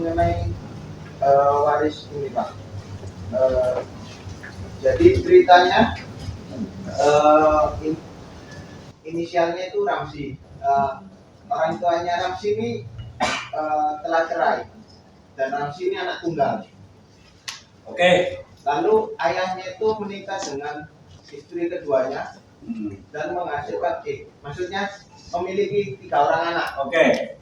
mengenai waris ini Pak. Jadi ceritanya inisialnya itu Ramsi. Orang tuanya Ramsi ini telah cerai dan Ramsi ini anak tunggal. Oke. Lalu ayahnya itu menikah dengan istri keduanya dan menghasilkan maksudnya memiliki 3 orang anak. Oke.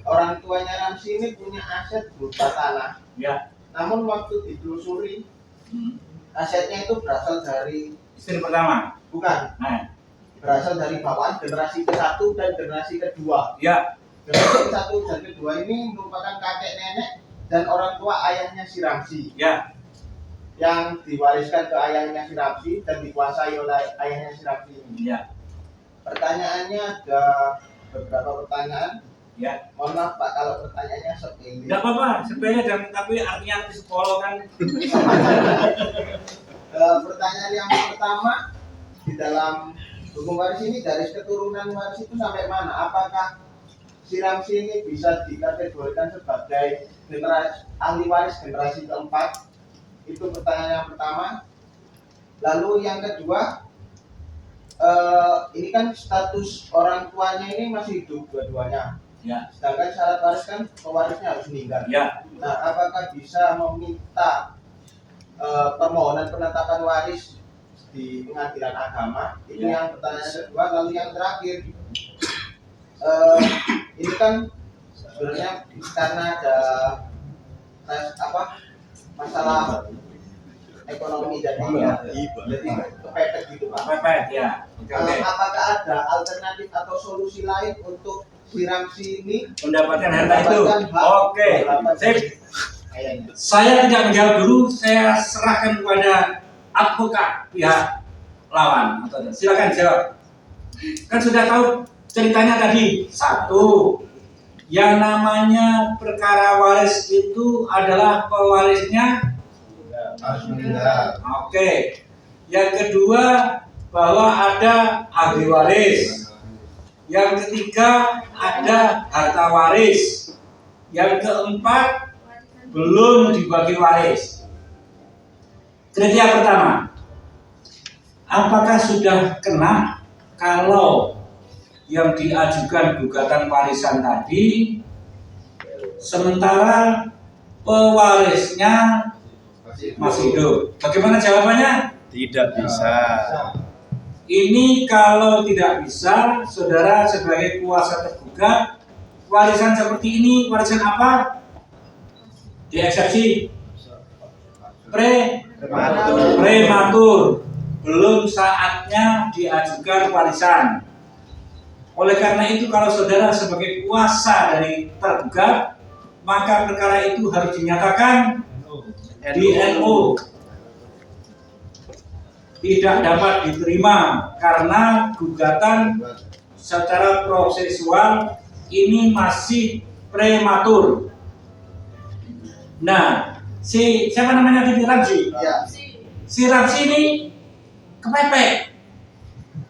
Orang tuanya Ramsi ini punya aset berupa tanah. Ya. Namun waktu ditelusuri asetnya itu berasal dari Istri pertama. bukan, Nah. berasal dari bawaan generasi ke-1 dan generasi kedua. Ya. Generasi ke-1 dan kedua ini merupakan kakek nenek dan orang tua ayahnya si Ramsi. Ya. Yang diwariskan ke ayahnya si Ramsi dan dikuasai oleh ayahnya si Ramsi ini. Ya. Pertanyaannya ada beberapa pertanyaan. Ya. Mohon maaf Pak kalau pertanyaannya sepele. Enggak apa-apa, sepele dan tapi artinya psikolog kan. Pertanyaan yang pertama, di dalam hukum waris ini garis keturunan waris itu sampai mana? Apakah si Ramsi ini bisa dikategorikan sebagai ahli waris generasi keempat? Itu pertanyaan yang pertama. Lalu yang kedua, ini kan status orang tuanya ini masih hidup dua-duanya. Ya. Sedangkan syarat waris kan pewarisnya harus meninggal. Ya. Nah, apakah bisa meminta permohonan penetapan waris di pengadilan agama? Ini yang pertanyaan kedua. Lalu yang terakhir, ini kan sebenarnya karena ada masalah ekonomi jadi kepepet gitu Pak. Kepepet ya. Oke. Apakah ada alternatif atau solusi lain untuk si Ramsi ini Mendapatkan harta itu. Oke. Sip. Kayaknya. Saya tidak menjawab dulu, saya serahkan kepada advokat pihak lawan. Silakan jawab. Kan sudah tahu ceritanya tadi. 1. Yang namanya perkara waris itu adalah pewarisnya Harus meninggal. Oke. Yang kedua bahwa ada ahli waris. Yang ketiga ada harta waris. Yang keempat belum dibagi waris. Kriteria pertama, apakah sudah kena kalau yang diajukan gugatan warisan tadi sementara pewarisnya masih hidup? Bagaimana jawabannya? Tidak bisa. Ini kalau tidak bisa, saudara sebagai kuasa tergugat, warisan seperti ini, warisan apa? Di eksepsi prematur, belum saatnya diajukan warisan. Oleh karena itu, kalau saudara sebagai kuasa dari tergugat, maka perkara itu harus dinyatakan di NU. Tidak dapat diterima karena gugatan secara prosesual ini masih prematur. Nah, siapa namanya tadi Ramsi? Ya. Si Ramsi ini kepepet,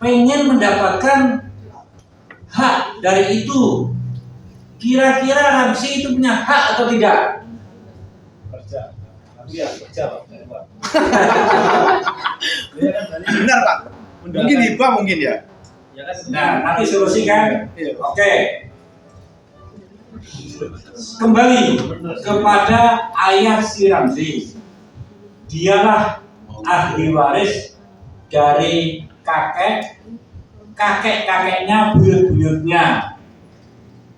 pengen mendapatkan hak dari itu. Kira-kira Ramsi itu punya hak atau tidak? Kerja. Iya, kerja Pak. Benar Pak. Mungkin hibah mungkin ya. Nah, nanti solusi kan? Iya. Oke. Kembali kepada ayah si Ramsi. Dialah ahli waris dari kakek-kakeknya, buyut-buyutnya.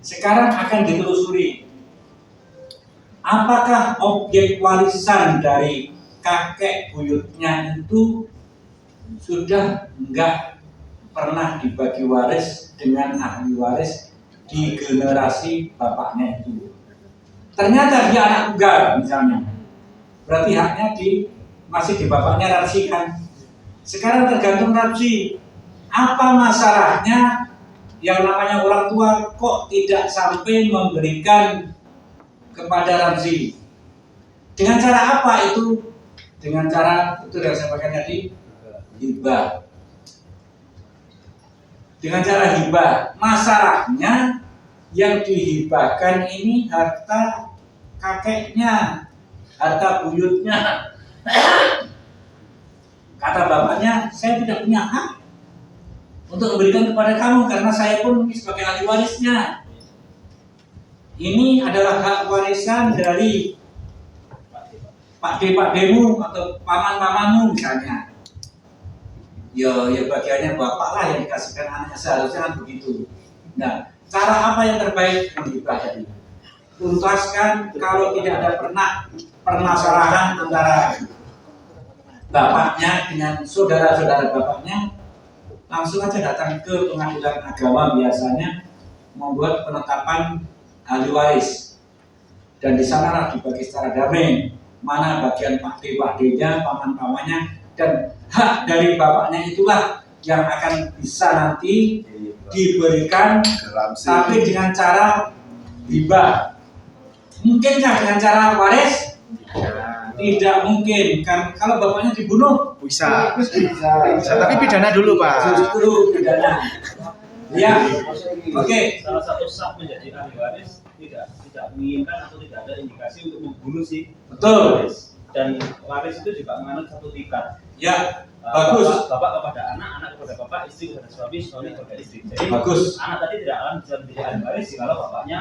Sekarang akan ditelusuri. Apakah objek warisan dari kakek buyutnya itu sudah enggak pernah dibagi waris dengan ahli waris di generasi bapaknya itu? Ternyata dia anak tunggal misalnya, berarti haknya masih di bapaknya Ramsi kan. Sekarang tergantung Ramsi, apa masalahnya yang namanya orang tua kok tidak sampai memberikan kepada Ramsi. Dengan cara apa itu? Dengan cara itu yang saya pakai tadi, hibah. Dengan cara hibah. Masalahnya yang dihibahkan ini harta kakeknya, harta buyutnya. Kata bapaknya, saya tidak punya hak untuk memberikan kepada kamu karena saya pun sebagai ahli warisnya. Ini adalah hak warisan dari Pak Demu atau paman-pamanmu misalnya. Ya bagiannya bapak lah yang dikasihkan anaknya, seharusnya kan begitu. Nah, cara apa yang terbaik menghibah tadi? Tuntaskan kalau tidak ada permasalahan antara bapaknya dengan saudara-saudara bapaknya, langsung aja datang ke pengadilan agama biasanya membuat penetapan ahli waris, dan di sanalah dibagi secara damai mana bagian Pak D-nya, paman-pamannya, dan hak dari bapaknya itulah yang akan bisa nanti diberikan, tapi dengan cara hibah. Mungkinkah dengan cara waris? Tidak mungkin, kan kalau bapaknya dibunuh Bisa. Tapi pidana dulu, Pak. justru pidana. Ya, oke. Salah satu sah menjadi ahli waris tidak menginginkan atau tidak ada indikasi untuk membunuh si Betul. waris. Dan waris itu juga menganut satu tingkat. Ya, bagus. Bapak kepada anak, anak kepada bapak, istri kepada suami, suami kepada istri. Jadi Bagus. anak tadi tidak akan bisa menjadi ahli waris kalau bapaknya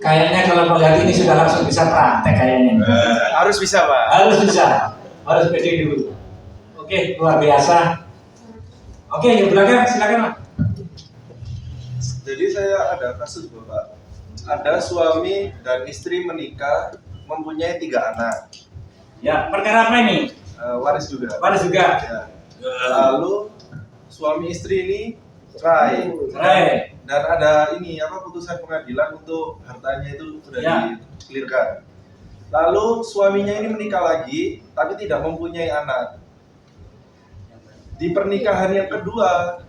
Kayaknya kalau melihat ini sudah langsung bisa praktek kayaknya. Harus bisa, Pak. Harus bisa. Harus pede dulu. Oke, luar biasa. Oke, yang belakang silakan, Pak. Jadi saya ada kasus Bapak. Ada suami dan istri menikah, mempunyai 3 anak. Ya, perkara apa ini? Waris juga. Waris juga. Ya. Lalu suami istri ini cerai. Cerai. Dan ada ini putusan pengadilan untuk hartanya itu sudah Ya. dikelirkan. Lalu suaminya ini menikah lagi, tapi tidak mempunyai anak. Di pernikahan yang kedua,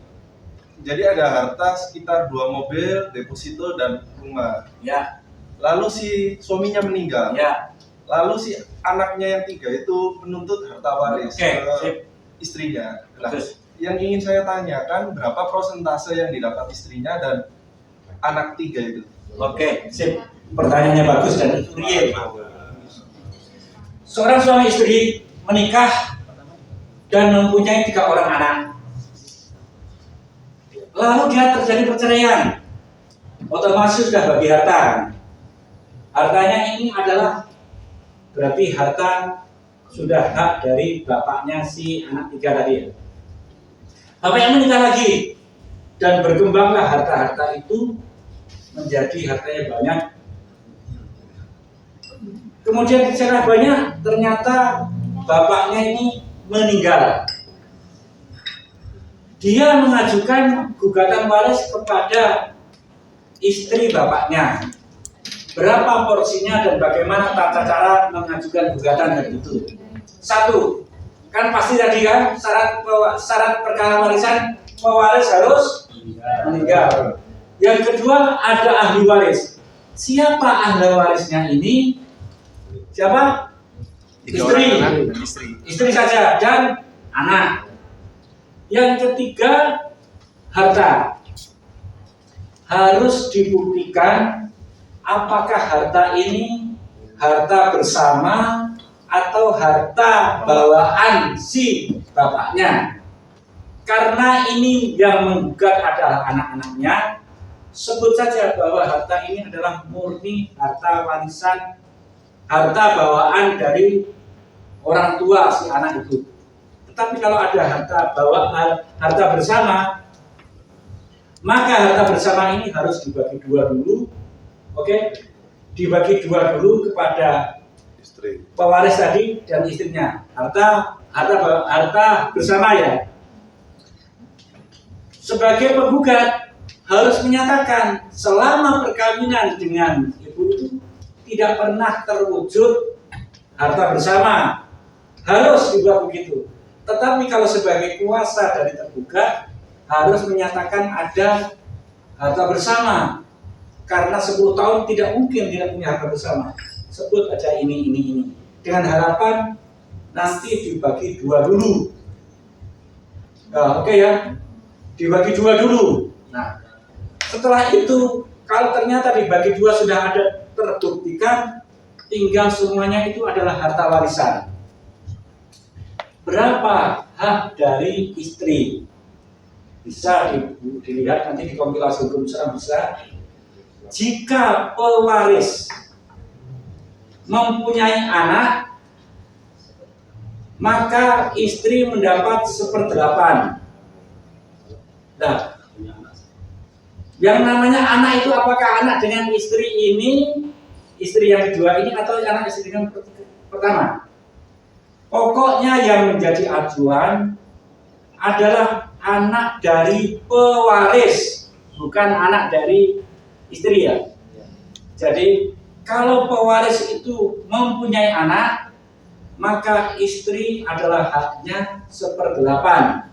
jadi ada harta sekitar 2 mobil, deposito dan rumah. Ya, Lalu si suaminya meninggal. ya. Lalu si anaknya yang 3 itu menuntut harta waris Oke, ke sip. istrinya. Nah, Bagus. yang ingin saya tanyakan berapa persentase yang didapat istrinya dan anak 3 itu? Oke, sip. Pertanyaannya bagus dan real. Seorang suami istri menikah dan mempunyai 3 orang anak. Lalu dia terjadi perceraian. Otomatis sudah bagi harta. Hartanya ini adalah berarti harta sudah hak dari bapaknya si anak 3 tadi ya. Bapaknya menikah lagi dan berkembanglah harta-harta itu menjadi hartanya banyak. Kemudian secara banyak ternyata bapaknya ini meninggal. Dia mengajukan gugatan waris kepada istri bapaknya. Berapa porsinya dan bagaimana tata cara mengajukan gugatan itu? 1, kan pasti tadi kan syarat perkara warisan pewaris harus meninggal. Yang kedua ada ahli waris. Siapa ahli warisnya ini? Siapa? 3 Istri. orang anak dan istri. Istri saja dan anak. Yang ketiga harta. Harus dibuktikan apakah harta ini harta bersama atau harta bawaan si bapaknya. Karena ini yang menggugat adalah anak-anaknya, sebut saja bahwa harta ini adalah murni harta warisan, harta bawaan dari orang tua si anak itu. Tetapi kalau ada harta bersama, maka harta bersama ini harus dibagi 2 dulu. Oke, dibagi 2 dulu kepada Istri. pewaris tadi dan istrinya. Harta bersama ya. Sebagai penggugat harus menyatakan selama perkawinan dengan ibu itu tidak pernah terwujud harta bersama. Harus dibuat begitu. Tetapi kalau sebagai kuasa dari tergugat harus menyatakan ada harta bersama. Karena 10 tahun tidak mungkin tidak punya harta bersama. Sebut aja ini. Dengan harapan nanti dibagi 2 dulu. Nah, oke ya. Dibagi 2 dulu. Nah, setelah itu Kalau ternyata dibagi dua sudah ada terbuktikan, tinggal semuanya itu adalah harta warisan. Berapa hak dari istri? Bisa dilihat nanti di kompilasi hukum Islam bisa. Jika pewaris mempunyai anak, maka istri mendapat 1/8. Nah, yang namanya anak itu apakah anak dengan istri ini, istri yang kedua ini, atau anak istri yang pertama? Pokoknya yang menjadi acuan adalah anak dari pewaris, bukan anak dari istri ya. Jadi kalau pewaris itu mempunyai anak, maka istri adalah haknya 1/8.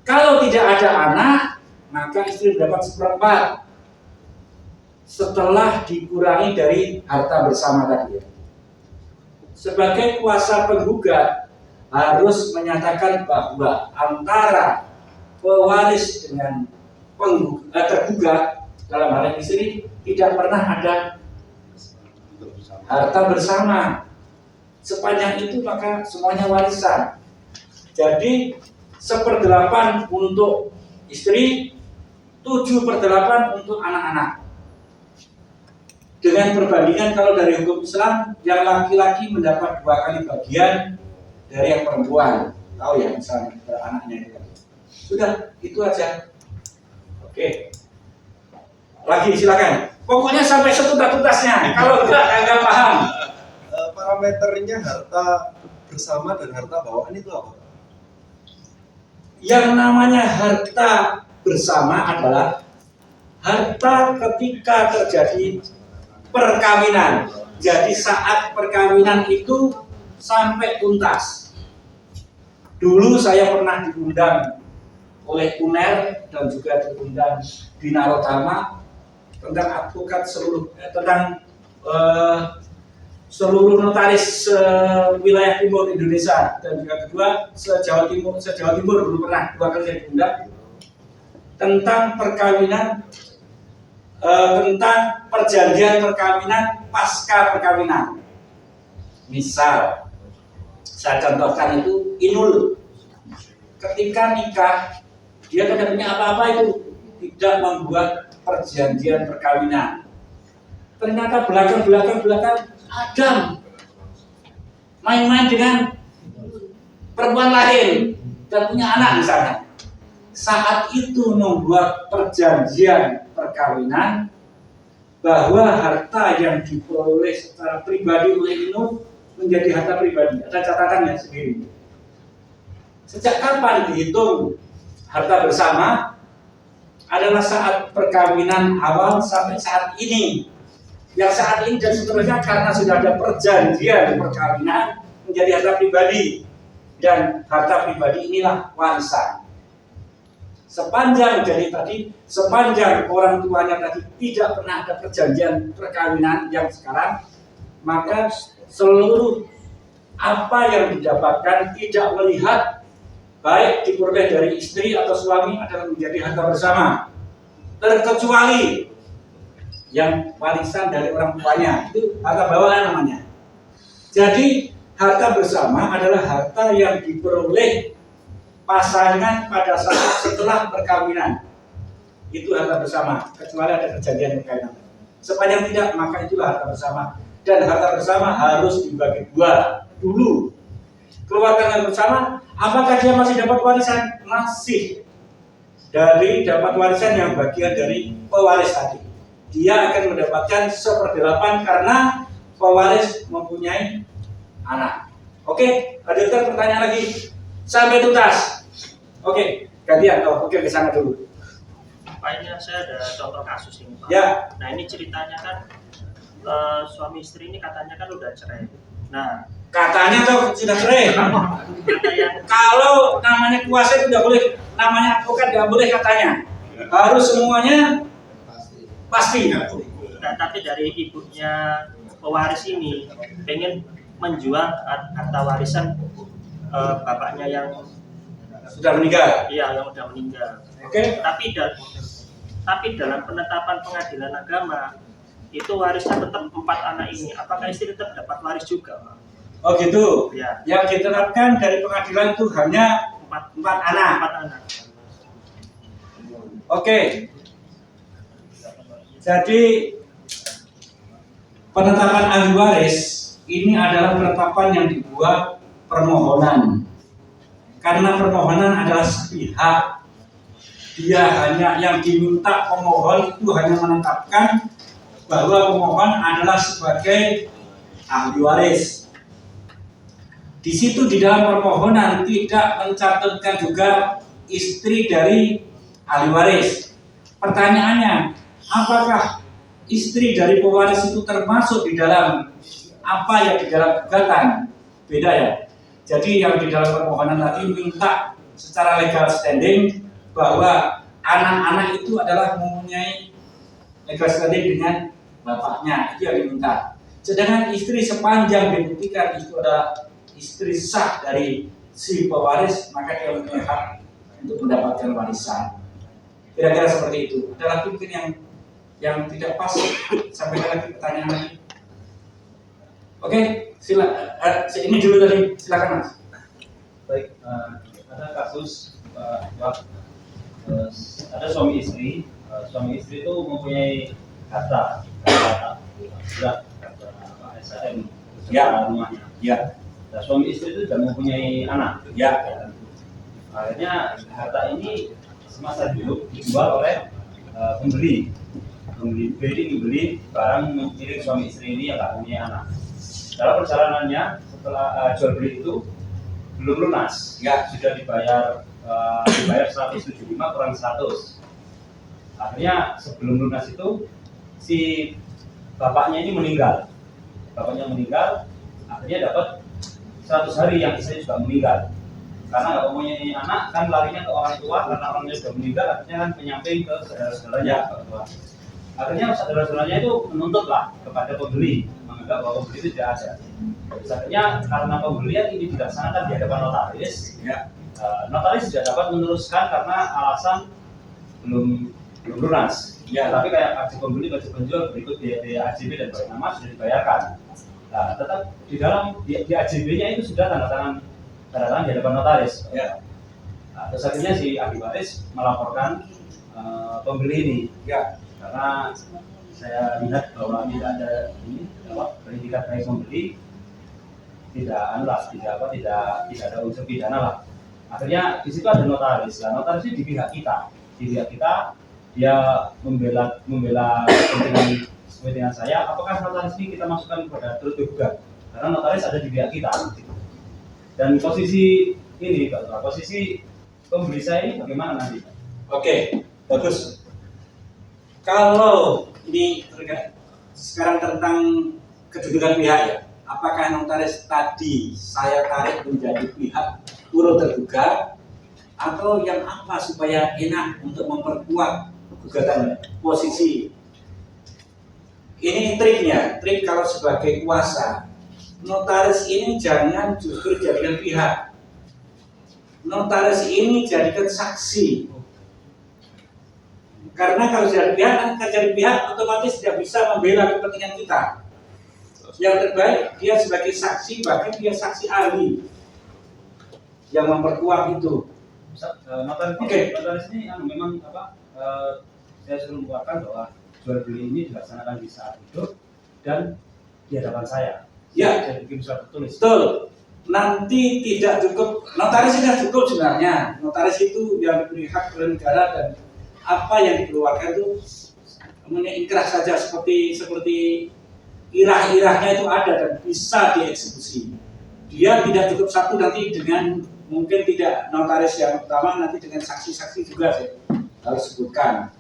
Kalau tidak ada anak, maka istri mendapat 1/4 setelah dikurangi dari harta bersama tadi. Sebagai kuasa penggugat harus menyatakan bahwa antara pewaris dengan tergugat dalam hal ini istri tidak pernah ada harta bersama. Sepanjang itu maka semuanya warisan. Jadi 1/8 untuk istri, 7/8 untuk anak-anak. Dengan perbandingan kalau dari hukum Islam, yang laki-laki mendapat 2 kali bagian dari yang perempuan. Tahu ya, misalnya anaknya itu. Sudah, itu aja. Oke. Lagi silakan. Pokoknya sampai setuntas-tuntasnya. Kalau nggak paham. Parameternya harta bersama dan harta bawaan itu apa? Yang namanya harta bersama adalah harta ketika terjadi perkawinan. Jadi saat perkawinan itu sampai tuntas. Dulu saya pernah diundang oleh UNER dan juga diundang di Narotama tentang advokat seluruh notaris wilayah timur Indonesia, dan juga kedua se-Jawa Timur dulu pernah 2 kali saya diundang tentang perkawinan, tentang perjanjian perkawinan pasca perkawinan. Misal saya contohkan itu Inul, ketika nikah dia tidak punya apa-apa, itu tidak membuat perjanjian perkawinan. Ternyata belakang Adam main-main dengan perempuan lain dan punya anak misalnya. Saat itu membuat perjanjian perkawinan bahwa harta yang diperoleh secara pribadi oleh Inul menjadi harta pribadi. Ada catatannya sendiri. Sejak kapan dihitung harta bersama? Adalah saat perkawinan awal sampai saat ini. Yang saat ini dan seterusnya karena sudah ada perjanjian perkawinan menjadi harta pribadi, dan harta pribadi inilah warisan. Sepanjang orang tuanya tadi tidak pernah ada perjanjian perkawinan yang sekarang, maka seluruh apa yang didapatkan tidak melihat baik diperoleh dari istri atau suami adalah menjadi harta bersama, terkecuali yang warisan dari orang tuanya, itu harta bawaan namanya. Jadi harta bersama adalah harta yang diperoleh pasangan pada saat setelah perkawinan. Itu harta bersama, kecuali ada perjanjian perkawinan. Sepanjang tidak, maka itulah harta bersama. Dan harta bersama harus dibagi 2 dulu. Keluarga bersama, apakah dia masih dapat warisan? Masih. Dari dapat warisan yang bagian dari pewaris tadi. Dia akan mendapatkan 1/8 karena pewaris mempunyai anak. Oke, lanjutkan pertanyaan lagi sampai tuntas. Oke, gantian. Oke, ke sana dulu. Pak, ini saya ada contoh kasus ini, Pak. Ya. Nah, ini ceritanya kan suami istri ini katanya kan udah cerai. Nah, katanya tuh sudah cerai. Kalau namanya kuasa itu tidak boleh, namanya advokat tidak boleh katanya. Harus semuanya pasti. Nah, tapi dari ibunya pewaris ini pengen menjual harta warisan bapaknya yang sudah meninggal. Iya, yang sudah meninggal. Oke. Tapi Tapi dalam penetapan pengadilan agama itu warisnya tetap 4 anak ini. Apakah istri tetap dapat waris juga, Pak? Oh gitu. Ya, Yang diterapkan dari pengadilan itu hanya 4 anak. 4 anak. Oke. Jadi penetapan ahli waris ini adalah penetapan yang dibuat permohonan. Karena permohonan adalah sepihak. Dia hanya yang diminta pemohon itu hanya menetapkan bahwa pemohon adalah sebagai ahli waris. Di situ di dalam permohonan tidak mencantumkan juga istri dari ahli waris. Pertanyaannya, apakah istri dari pewaris itu termasuk di dalam apa yang di dalam gugatan? Beda ya. Jadi yang di dalam permohonan tadi minta secara legal standing bahwa anak-anak itu adalah mempunyai legal standing dengan bapaknya, itu yang diminta. Sedangkan istri sepanjang dibuktikan itu adalah istri sah dari si pewaris, maka dia mempunyai hak untuk mendapatkan warisan. Kira-kira seperti itu. Ada lagi mungkin yang tidak pas, sampaikan lagi pertanyaan lagi. Oke, ini dulu tadi, silakan Mas. Baik, ada kasus ada suami istri itu mempunyai harta SHM Ya. rumahnya. Ya, Nah, suami istri itu tidak mempunyai anak. ya, Akhirnya harta ini semasa hidup dijual oleh pembeli barang milik suami istri ini yang tak punya anak. Dalam perjalanannya setelah jual beli itu belum lunas, ya, sudah dibayar 175 kurang 100. Akhirnya sebelum lunas itu si bapaknya ini meninggal. Akhirnya dapat 100 hari yang istrinya juga meninggal. Karena nggak mempunyai anak kan larinya ke orang tua, karena orangnya sudah meninggal akhirnya kan penyamping ke saudara-saudaranya. Akhirnya saudara-saudaranya itu menuntutlah kepada pembeli, menganggap bahwa pembeli itu tidak ada. Akhirnya karena pembelian ini dilaksanakan di hadapan notaris, ya, notaris tidak dapat meneruskan karena alasan belum lunas. Ya, tapi kayak wajib pembeli, wajib penjual berikut biaya AJB dan barang nama sudah dibayarkan. Nah, tetap di dalam di AJB-nya itu sudah tanda tangan di hadapan notaris. ya, Nah, terus akhirnya si ahli waris melaporkan pembeli ini. ya, Karena saya lihat bahwa tidak ada predikat baik pembeli, tidak ada unsur pidana lah. Akhirnya di situ ada notaris. Nah, notaris ini di pihak kita dia membela kepentingan saya. Apakah notaris ini kita masukkan kepada turut tergugat? Karena notaris ada di pihak kita. Dan posisi ini, posisi pembeli saya ini bagaimana nanti? Oke, bagus. Kalau ini sekarang tentang kedudukan pihak ya, apakah notaris tadi saya tarik menjadi pihak turut tergugat atau yang apa supaya enak untuk memperkuat gugatan posisi? Ini triknya, trik kalau sebagai kuasa. Notaris ini jangan justru jadikan pihak. Notaris ini jadikan saksi. Karena kalau jadi pihak otomatis tidak bisa membela kepentingan kita. Yang terbaik dia sebagai saksi, bahkan dia saksi ahli yang memperkuat itu. Notaris ini memang saya suruh menguapkan bahwa jual beli ini dilaksanakan di saat hidup dan di hadapan saya. Ya, saya bikin surat tertulis. betul. Nanti tidak cukup, notaris tidak cukup sebenarnya. Notaris itu yang diberi hak oleh negara dan apa yang dikeluarkan itu namanya inkrah saja, seperti irah-irahnya itu ada dan bisa dieksekusi. Dia tidak cukup satu nanti dengan mungkin tidak notaris yang utama, nanti dengan saksi-saksi juga saya harus sebutkan.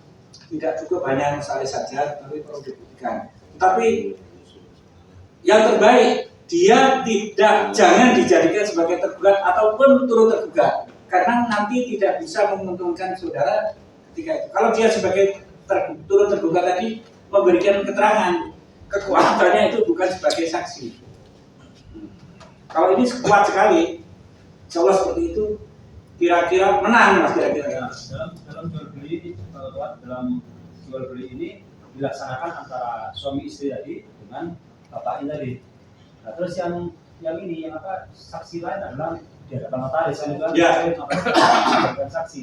Tidak cukup hanya notaris saja, tapi perlu dibuktikan. Tapi yang terbaik dia jangan dijadikan sebagai tergugat ataupun turut tergugat, karena nanti tidak bisa menguntungkan saudara ketika itu. Kalau dia sebagai turut tergugat tadi memberikan keterangan, kekuatannya itu bukan sebagai saksi. Kalau ini kuat sekali, insya Allah seperti itu, kira-kira menang Mas kira-kira. Dalam jual beli dalam jual beli ini dilaksanakan antara suami istri tadi dengan bapaknya tadi. Nah, terus yang ini yang apa saksi lain adalah di hadapan notaris kan itu kan Ya. bukan saksi.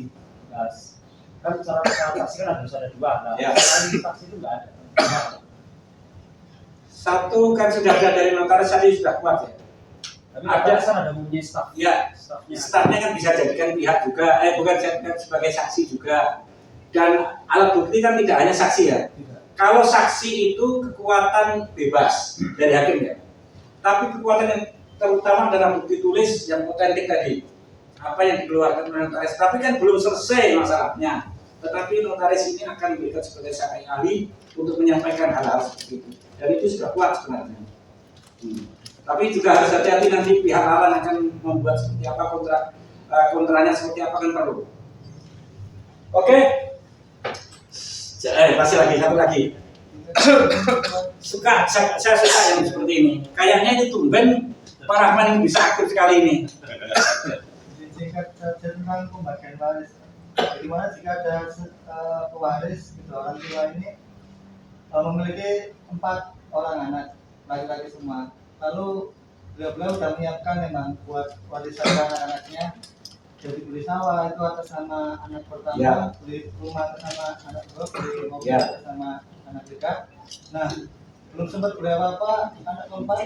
Nah, kan cara saksi kan harus ada dua. Nah, Ya. selain saksi itu nggak ada. Satu kan sudah ada dari notaris tadi sudah kuat ya. Tapi notaris kan ada mempunyai staff. Ya, Staffnya. staffnya kan bisa jadikan pihak juga, bukan jadikan sebagai saksi juga. Dan alat bukti kan tidak hanya saksi ya. Tidak. Kalau saksi itu kekuatan bebas dari hakim ya. Tapi kekuatan yang terutama adalah bukti tulis yang otentik tadi. Apa yang dikeluarkan oleh notaris. Tapi kan belum selesai masalahnya. Tetapi notaris ini akan diberikan sebagai saksi ahli untuk menyampaikan hal-hal seperti itu. Dan itu sudah kuat sebenarnya. Tapi juga harus hati-hati nanti pihak lawan akan membuat seperti apa kontranya seperti apa kan perlu. Oke. Masih lagi satu lagi. Saya suka yang seperti ini. Kayaknya itu tumben Pak Rahman ini bisa aktif sekali ini. Singkat saja tentang pembagian waris. Bagaimana jika ada pewaris gitu, orang tua ini memiliki 4 orang anak laki-laki semua. Lalu beliau sudah menyiapkan memang buat warisan anak-anaknya. Jadi beli sawah itu atas nama anak pertama, Ya. beli rumah atas nama anak kedua, beli mobil Ya. atas nama anak ketiga. Nah, belum sempat beli apa-apa, anak keempat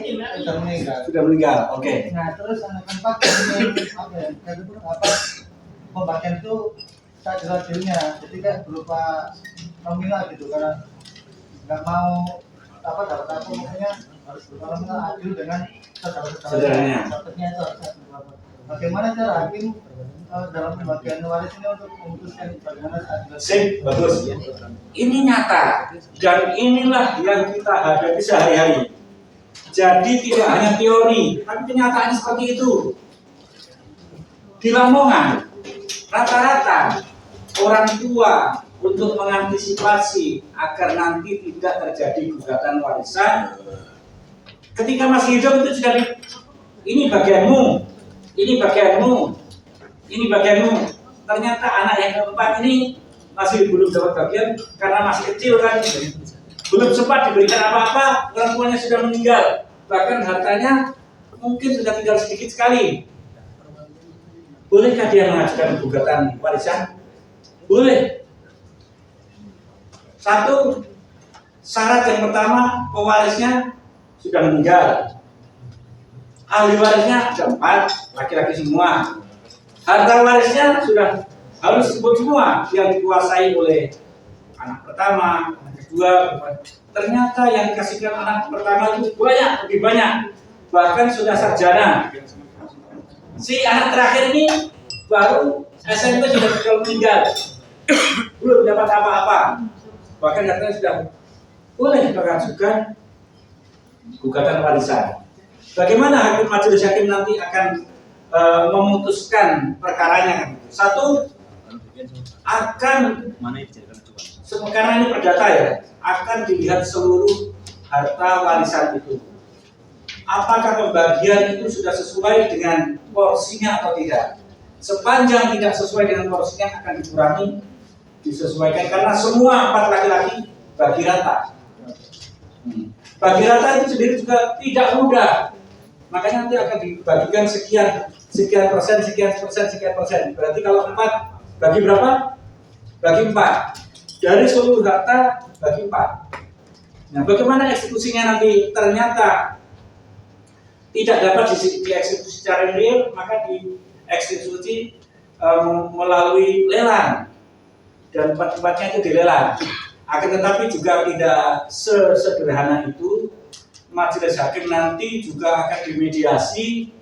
sudah meninggal. Sudah meninggal. Oke. Nah, terus anak keempat ingin apa ya? Apa pembagian itu tak adilnya, jadi kayak berupa nominal gitu, karena nggak mau apa dapat apa pokoknya harus berupa nominal adil dengan Saudaranya. dapatnya itu harus berapa. Bagaimana cara hakim dalam pembagian waris ini untuk memutuskan bagaimana adil? Sip, bagus. Ini nyata dan inilah yang kita hadapi sehari-hari. Jadi tidak hanya teori, tapi kenyataannya seperti itu. Di Lamongan, rata-rata orang tua untuk mengantisipasi agar nanti tidak terjadi gugatan warisan, ketika masih hidup itu sudah ini bagianmu, ini bagianmu, ini bagianmu. Ternyata anak yang keempat ini masih belum dapat bagian karena masih kecil kan, belum sempat diberikan apa-apa, orang tuanya sudah meninggal, bahkan hartanya mungkin sudah tinggal sedikit sekali. Bolehkah dia mengajukan gugatan warisan? Boleh. Satu, syarat yang pertama pewarisnya sudah meninggal. Ahli warisnya ada 4, laki-laki semua. Harta warisnya sudah harus disebut semua yang dikuasai oleh anak pertama, anak kedua. Ternyata yang dikasihkan anak pertama itu banyak, lebih banyak. Bahkan sudah sarjana. Si anak terakhir ini baru SMP sudah meninggal, belum dapat apa-apa. Bahkan katanya sudah boleh mengajukan gugatan warisan. Bagaimana majelis hakim nanti akan memutuskan perkaranya? Satu, akan karena ini perdata ya, akan dilihat seluruh harta warisan itu. Apakah pembagian itu sudah sesuai dengan porsinya atau tidak? Sepanjang tidak sesuai dengan porsinya akan dikurangi, disesuaikan karena semua 4 laki-laki bagi rata. Bagi rata itu sendiri juga tidak mudah. Makanya nanti akan dibagikan sekian persen. Berarti kalau 4 bagi berapa? Bagi 4. Dari seluruh harta bagi 4. Nah, bagaimana eksekusinya nanti? Ternyata tidak dapat dieksekusi secara real, maka dieksekusi melalui lelang dan tempat-tempatnya itu dilelang. Akan tetapi juga tidak sesederhana itu. Majelis hakim nanti juga akan dimediasi,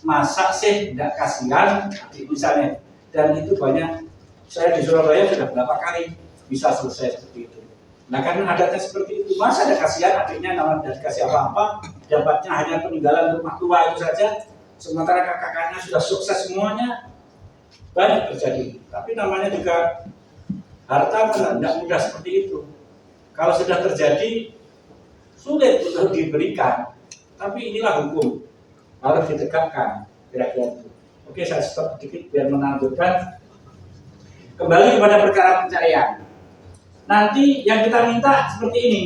masa sih tidak kasihan misalnya, dan itu banyak. Saya di Surabaya sudah berapa kali bisa selesai seperti itu. Nah, karena adatnya seperti itu, masa ada kasihan adiknya namanya tidak dikasih apa-apa, dapatnya hanya peninggalan rumah tua itu saja, sementara kakak-kakaknya sudah sukses semuanya. Banyak terjadi. Tapi namanya juga harta kan tidak mudah seperti itu. Kalau sudah terjadi sulit untuk diberikan, tapi inilah hukum harus ditegakkan kira-kira itu. Oke, saya stop sedikit biar menanggungkan. Kembali kepada perkara pencarian. nanti yang kita minta seperti ini,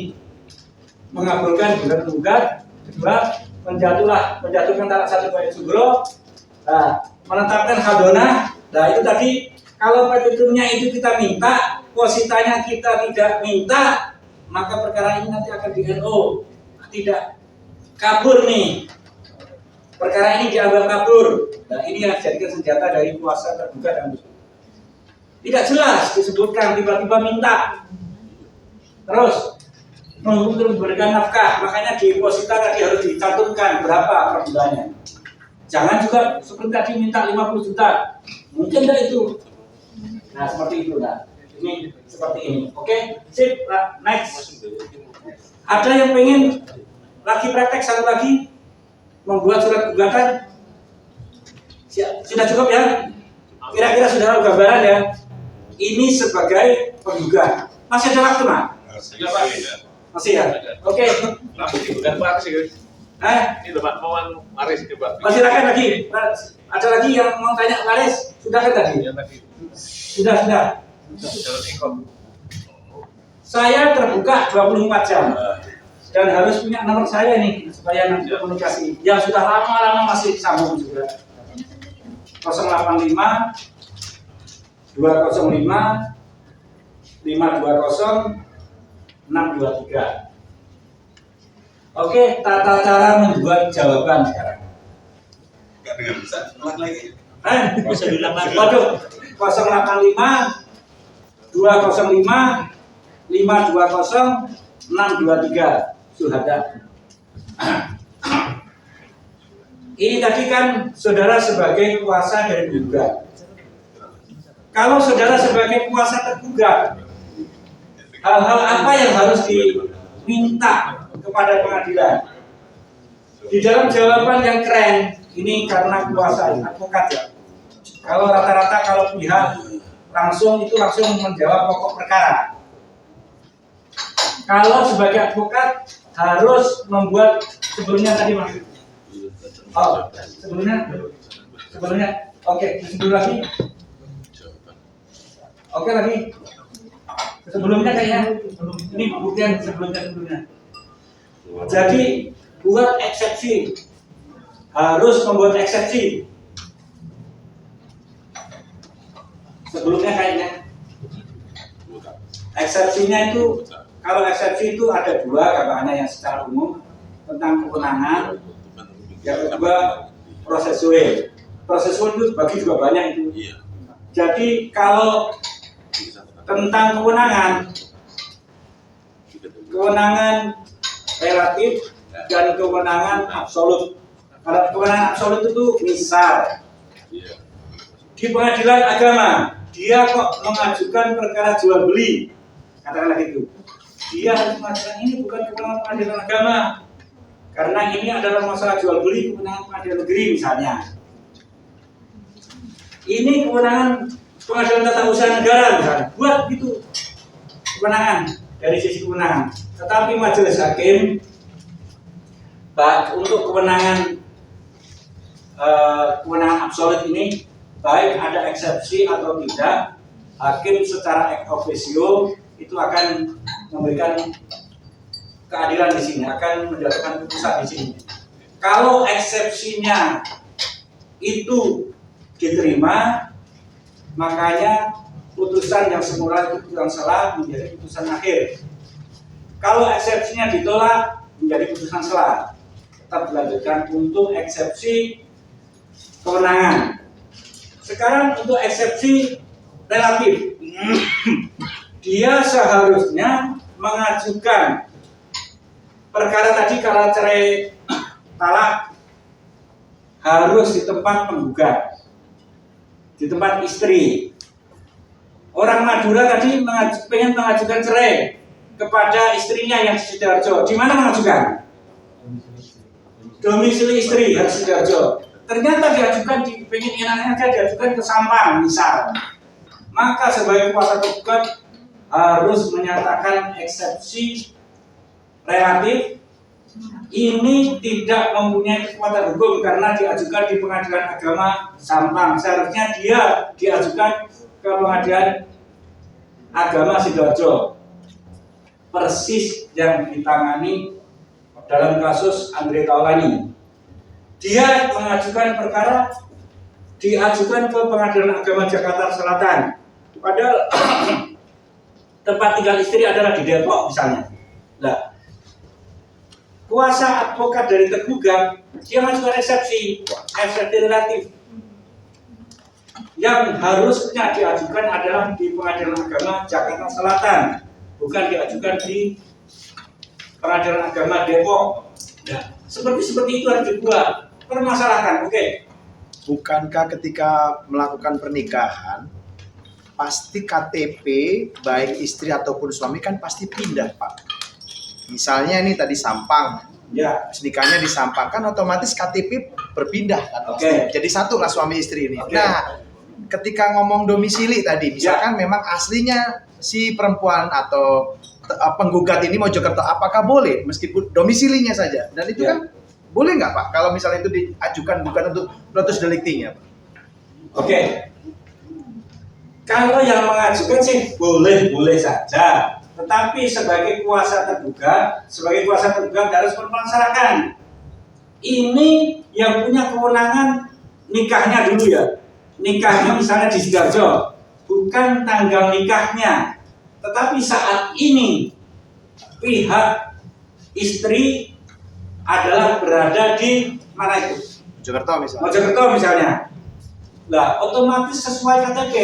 mengabulkan gugatan penggugat. Kedua, menjatuhkan talak 1 Pak Sugro. Nah, menetapkan hadonah. Nah, itu tadi kalau petitumnya itu kita minta, positanya kita tidak minta, maka perkara ini nanti akan di NO. Tidak kabur nih. Perkara ini dianggap kabur. Nah, ini yang dijadikan senjata dari kuasa tergugat dan tidak jelas disebutkan, tiba-tiba minta. Terus memberikan nafkah, makanya di posita tadi harus dicantumkan berapa per bulannya. Jangan juga seperti tadi minta 50 juta, mungkin enggak itu. Nah seperti itu, nah ini seperti ini. Oke, sip. Next. Ada yang pengen lagi praktek satu lagi membuat surat gugatan? Sudah cukup ya? Kira-kira sudah ada gambaran ya? Ini sebagai penggugat. Masih ada waktu, Mak? Masih ya? Oke. Bukan Pak sih. Ini Pak mau Aris ke Pak. Masih lagi. Ada lagi yang mau tanya Pak Aris? Sudah kan tadi? Ya tadi. Sudah. Jalan ikon. Saya terbuka 24 jam. Dan harus punya nomor saya nih supaya nanti komunikasi. Yang sudah lama-lama masih sambung juga. 085 205 520 623. Oke, tata cara membuat jawaban sekarang. Enggak dengar bisa. Ulang lagi. Bisa bilang lagi. Waduh, 085 205 520 623 Suhada. Ini tadi kan saudara sebagai kuasa dari penggugat. Kalau saudara sebagai kuasa tergugat, hal-hal apa yang harus diminta kepada pengadilan? Di dalam jawaban yang keren, ini karena kuasa advokat ya. Kalau rata-rata kalau pihak langsung menjawab pokok perkara. Kalau sebagai advokat harus membuat sebelumnya tadi Mas. Oh, sebelumnya. Oke, sebelum lagi. Oke lagi. Sebelumnya kayaknya ini buktian sebelumnya. Jadi buat eksepsi, harus membuat eksepsi. Sebelumnya kayaknya eksepsinya itu, kalau eksepsi itu ada dua gambarannya, yang secara umum tentang kewenangan, yang kedua prosesual. Prosesual itu bagi juga banyak itu. Jadi kalau tentang kewenangan relatif dan kewenangan absolut. Kalau kewenangan absolut itu misal di pengadilan agama dia kok mengajukan perkara jual beli, katakanlah itu, dia harus mengajukan ini bukan kewenangan pengadilan agama karena ini adalah masalah jual beli kewenangan pengadilan negeri misalnya. Ini kewenangan pengadilan tata usaha negara misalnya, buat gitu kewenangan dari sisi kewenangan. Tetapi majelis hakim untuk kewenangan absolut ini, baik ada eksepsi atau tidak, hakim secara ex officio itu akan memberikan keadilan di sini, akan menjatuhkan putusan di sini. Kalau eksepsinya itu diterima, makanya putusan yang semula itu putusan salah menjadi putusan akhir. Kalau eksepsinya ditolak menjadi putusan salah, tetap dilanjutkan untuk eksepsi kewenangan. Sekarang untuk eksepsi relatif, dia seharusnya mengajukan perkara tadi kalau cerai talak harus di tempat penggugat, di tempat istri. Orang Madura tadi pengen mengajukan cerai kepada istrinya yang di Sidoarjo. Di mana mengajukan? Domisili istri harus di Sidoarjo. Ternyata diajukan pengen enaknya aja diajukan ke Sampang misal. Maka sebagai kuasa tergugat harus menyatakan eksepsi relatif ini tidak mempunyai kekuatan hukum karena diajukan di pengadilan agama Sampang. Seharusnya dia diajukan ke pengadilan agama Sidoarjo. persis yang ditangani dalam kasus Andre Taulani. Dia mengajukan perkara, diajukan ke Pengadilan Agama Jakarta Selatan. Padahal tempat tinggal istri adalah di Depok misalnya. Nah, kuasa advokat dari tergugat dia mengajukan eksepsi relatif. Yang harusnya diajukan adalah di Pengadilan Agama Jakarta Selatan, bukan diajukan di Pengadilan Agama Depok. Nah, seperti itu harus dibuat. Permasalahkan, oke. Bukankah ketika melakukan pernikahan pasti KTP baik istri ataupun suami kan pasti pindah, Pak? Misalnya ini tadi Sampang, Ya, nikahnya di Sampang kan otomatis KTP berpindah kan? Oke. Jadi satu lah suami istri ini. Oke. Nah, ketika ngomong domisili tadi, misalkan memang aslinya si perempuan atau penggugat ini Mojokerto, apakah boleh meskipun domisilinya saja? Dan itu Ya. kan boleh nggak, Pak? Kalau misalnya itu diajukan bukan untuk protes deliktinya, Pak? oke. Kalau yang mengajukan sih boleh saja. Tetapi sebagai kuasa tergugat harus mempermasalahkan. Ini yang punya kewenangan nikahnya dulu ya. Nikahnya misalnya di Sidoarjo, bukan tanggal nikahnya. Tetapi saat ini pihak istri adalah berada di mana itu? Mojokerto misalnya. Lah, otomatis sesuai KTP.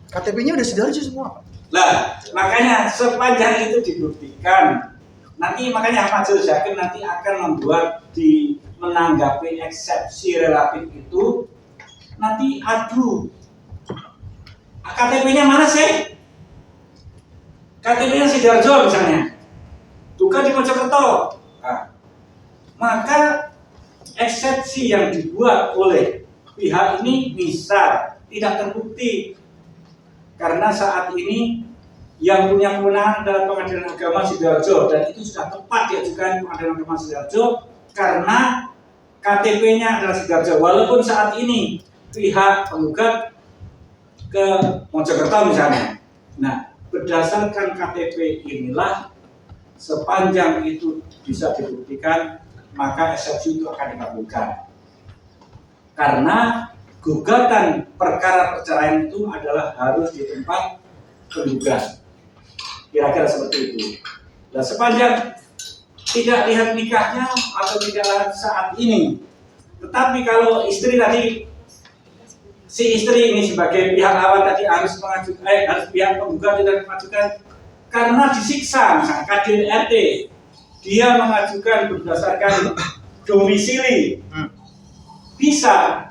KTP-nya udah Sidoarjo semua, Pak. Lah, makanya sepanjang itu dibuktikan, nanti makanya Majelis Hakim nanti akan membuat di menanggapi eksepsi relatif itu nanti adu. KTP-nya mana sih? KTP-nya Sidoarjo misalnya, bukan di Mojokerto. Nah, maka eksepsi yang dibuat oleh pihak ini bisa tidak terbukti. Karena saat ini yang punya kewenangan adalah Pengadilan Agama Sidoarjo dan itu sudah tepat diajukan Pengadilan Agama Sidoarjo karena KTP-nya adalah Sidoarjo. Walaupun saat ini pihak penggugat ke Mojokerto misalnya. Nah, berdasarkan KTP inilah sepanjang itu bisa dibuktikan maka eksepsi itu akan dikabulkan. Karena gugatan perkara perceraian itu adalah harus di tempat penggugat. Kira-kira seperti itu. Dan sepanjang tidak lihat nikahnya atau tidak lihat saat ini, tetapi kalau istri tadi, si istri ini sebagai pihak lawan tadi harus mengajukan, harus pihak penggugat tidak mengajukan karena disiksa, misalnya KDRT, dia mengajukan berdasarkan domisili, bisa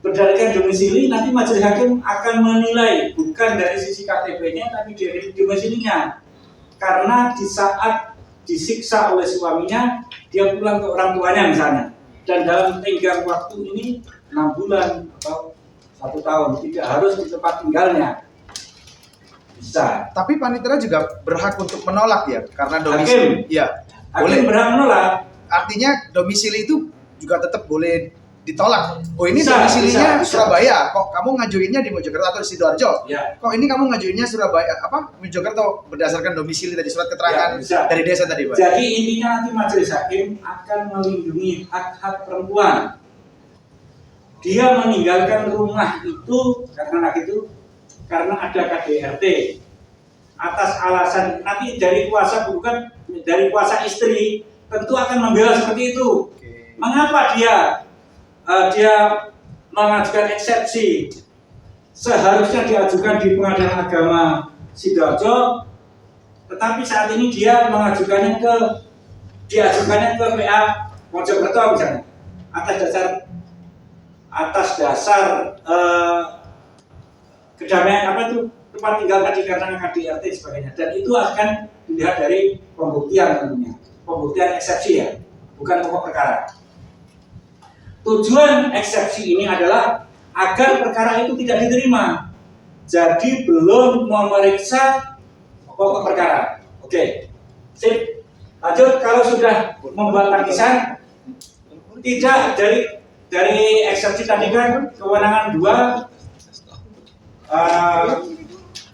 berdasarkan domisili, nanti Majelis Hakim akan menilai bukan dari sisi KTP-nya tapi dari domisilinya. Karena di saat disiksa oleh suaminya, dia pulang ke orang tuanya misalnya, dan dalam tenggang waktu ini 6 bulan atau 1 tahun, tidak harus di tempat tinggalnya. Bisa. Tapi panitera juga berhak untuk menolak ya, karena domisili. Iya. Hakim berhak menolak. Artinya domisili itu juga tetap boleh ditolak. Oh ini Bisa, domisilinya bisa. Surabaya, kok kamu ngajuinnya di Mojokerto atau di Sidoarjo? Ya. Kok ini kamu ngajuinnya Surabaya Mojokerto berdasarkan domisili tadi surat keterangan Ya, bisa. dari desa tadi, Pak. Jadi intinya nanti Majelis Hakim akan melindungi hak-hak perempuan. Dia meninggalkan rumah itu karena ada KDRT atas alasan nanti dari kuasa bukan dari kuasa istri tentu akan membela seperti itu. Mengapa dia mengajukan eksepsi? Seharusnya diajukan di Pengadilan Agama Sidoarjo, tetapi saat ini dia diajukannya ke PA Mojokerto misalnya atas dasar kedamaian tempat tinggal tadi karena KDRT dan sebagainya, dan itu akan dilihat dari pembuktian tentunya, pembuktian eksepsi ya, bukan pokok perkara. Tujuan eksepsi ini adalah agar perkara itu tidak diterima, jadi belum memeriksa pokok perkara. Oke, sip. Lanjut, kalau sudah membuat tangkisan, tidak dari eksepsi tadi kan kewenangan 2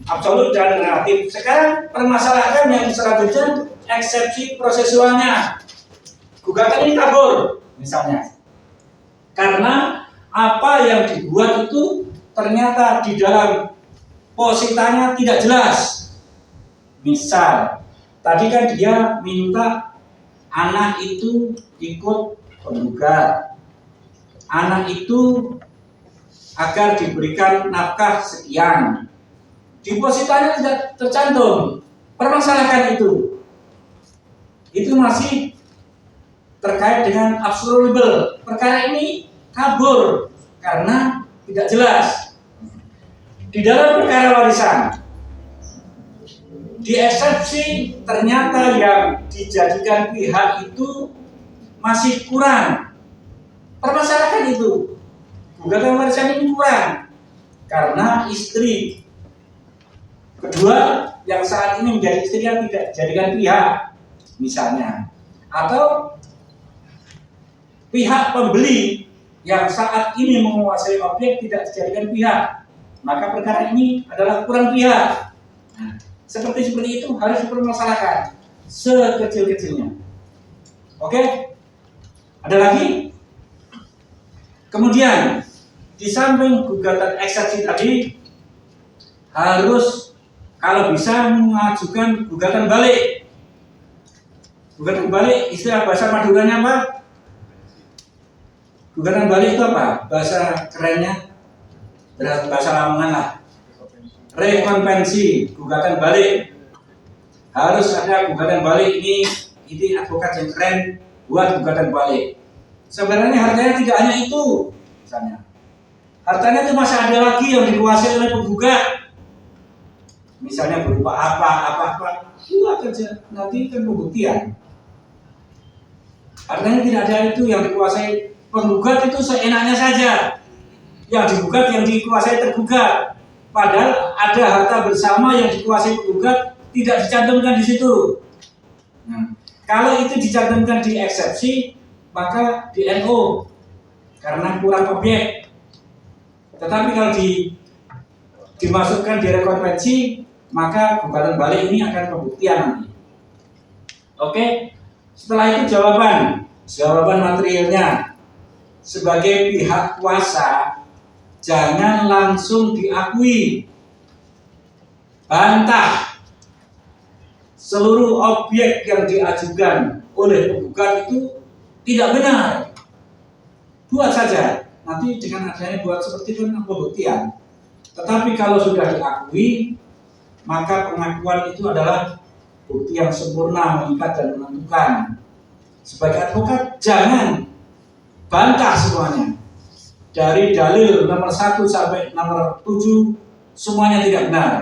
absolut dan relatif. Sekarang permasalahan yang selanjutnya eksepsi prosesualnya. Gugatan ini kabur misalnya karena apa yang dibuat itu ternyata di dalam positanya tidak jelas. Misal tadi kan dia minta anak itu ikut penggugat, anak itu agar diberikan nafkah sekian. Depositanya tidak tercantum. Permasalahan itu masih terkait dengan absolute. Perkara ini kabur karena tidak jelas. Di dalam perkara warisan, di eksepsi ternyata yang dijadikan pihak itu masih kurang. Permasalahan itu, gugatan warisan ini kurang karena istri kedua yang saat ini menjadi istri yang tidak dijadikan pihak misalnya, atau pihak pembeli yang saat ini menguasai objek tidak dijadikan pihak, maka perkara ini adalah kurang pihak. Nah, seperti itu harus dipermasalahkan sekecil-kecilnya. Oke? Ada lagi? Kemudian di samping gugatan eksepsi tadi harus kalau bisa mengajukan gugatan balik. Gugatan balik istilah bahasa Maduranya apa? Gugatan balik itu apa? Bahasa kerennya, bahasa Lamongan lah. Rekonvensi, gugatan balik. Harus ada gugatan balik ini advokat yang keren buat gugatan balik. Sebenarnya hartanya tidak hanya itu, misalnya. Hartanya itu masih ada lagi yang dikuasai oleh penggugat. Misalnya berupa apa, itu akan nanti kan pembuktian. Artinya tidak ada itu yang dikuasai penggugat itu seenaknya saja. Yang digugat, yang dikuasai tergugat. Padahal ada harta bersama yang dikuasai penggugat tidak dicantumkan di situ. Nah, kalau itu dicantumkan di eksepsi, maka di NO karena kurang objek. Tetapi kalau dimasukkan di rekonvensi, maka gugatan balik ini akan pembuktian nanti. Oke, setelah itu jawaban materialnya. Sebagai pihak kuasa, jangan langsung diakui, bantah seluruh objek yang diajukan oleh penggugat itu tidak benar. Buat saja, nanti dengan adanya buat seperti itu pembuktian. Tetapi kalau sudah diakui, maka pengakuan itu adalah bukti yang sempurna, mengikat dan menentukan. Sebagai advokat, jangan bantah semuanya. Dari dalil nomor 1 sampai nomor 7, semuanya tidak benar.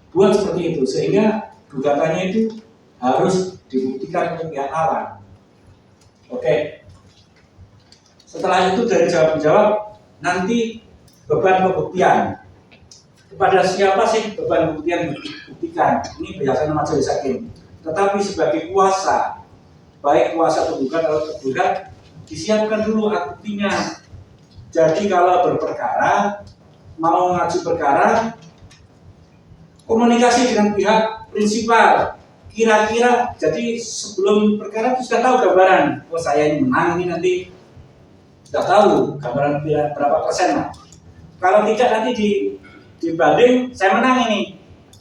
Buat seperti itu, sehingga gugatannya itu harus dibuktikan oleh pihak lawan. Oke. Setelah itu dari jawab-jawab, nanti beban pembuktian. Kepada siapa sih beban pembuktian dibuktikan? Ini biasanya majelis hakim. Tetapi sebagai kuasa, baik kuasa penggugat atau tergugat, disiapkan dulu alat buktinya. Jadi kalau berperkara, mau ngaji perkara, komunikasi dengan pihak prinsipal. Kira-kira, jadi sebelum perkara itu sudah tahu gambaran. Oh saya ini menang ini nanti, sudah tahu gambaran berapa persen lah. Kalau tidak nanti dibanding saya menang ini,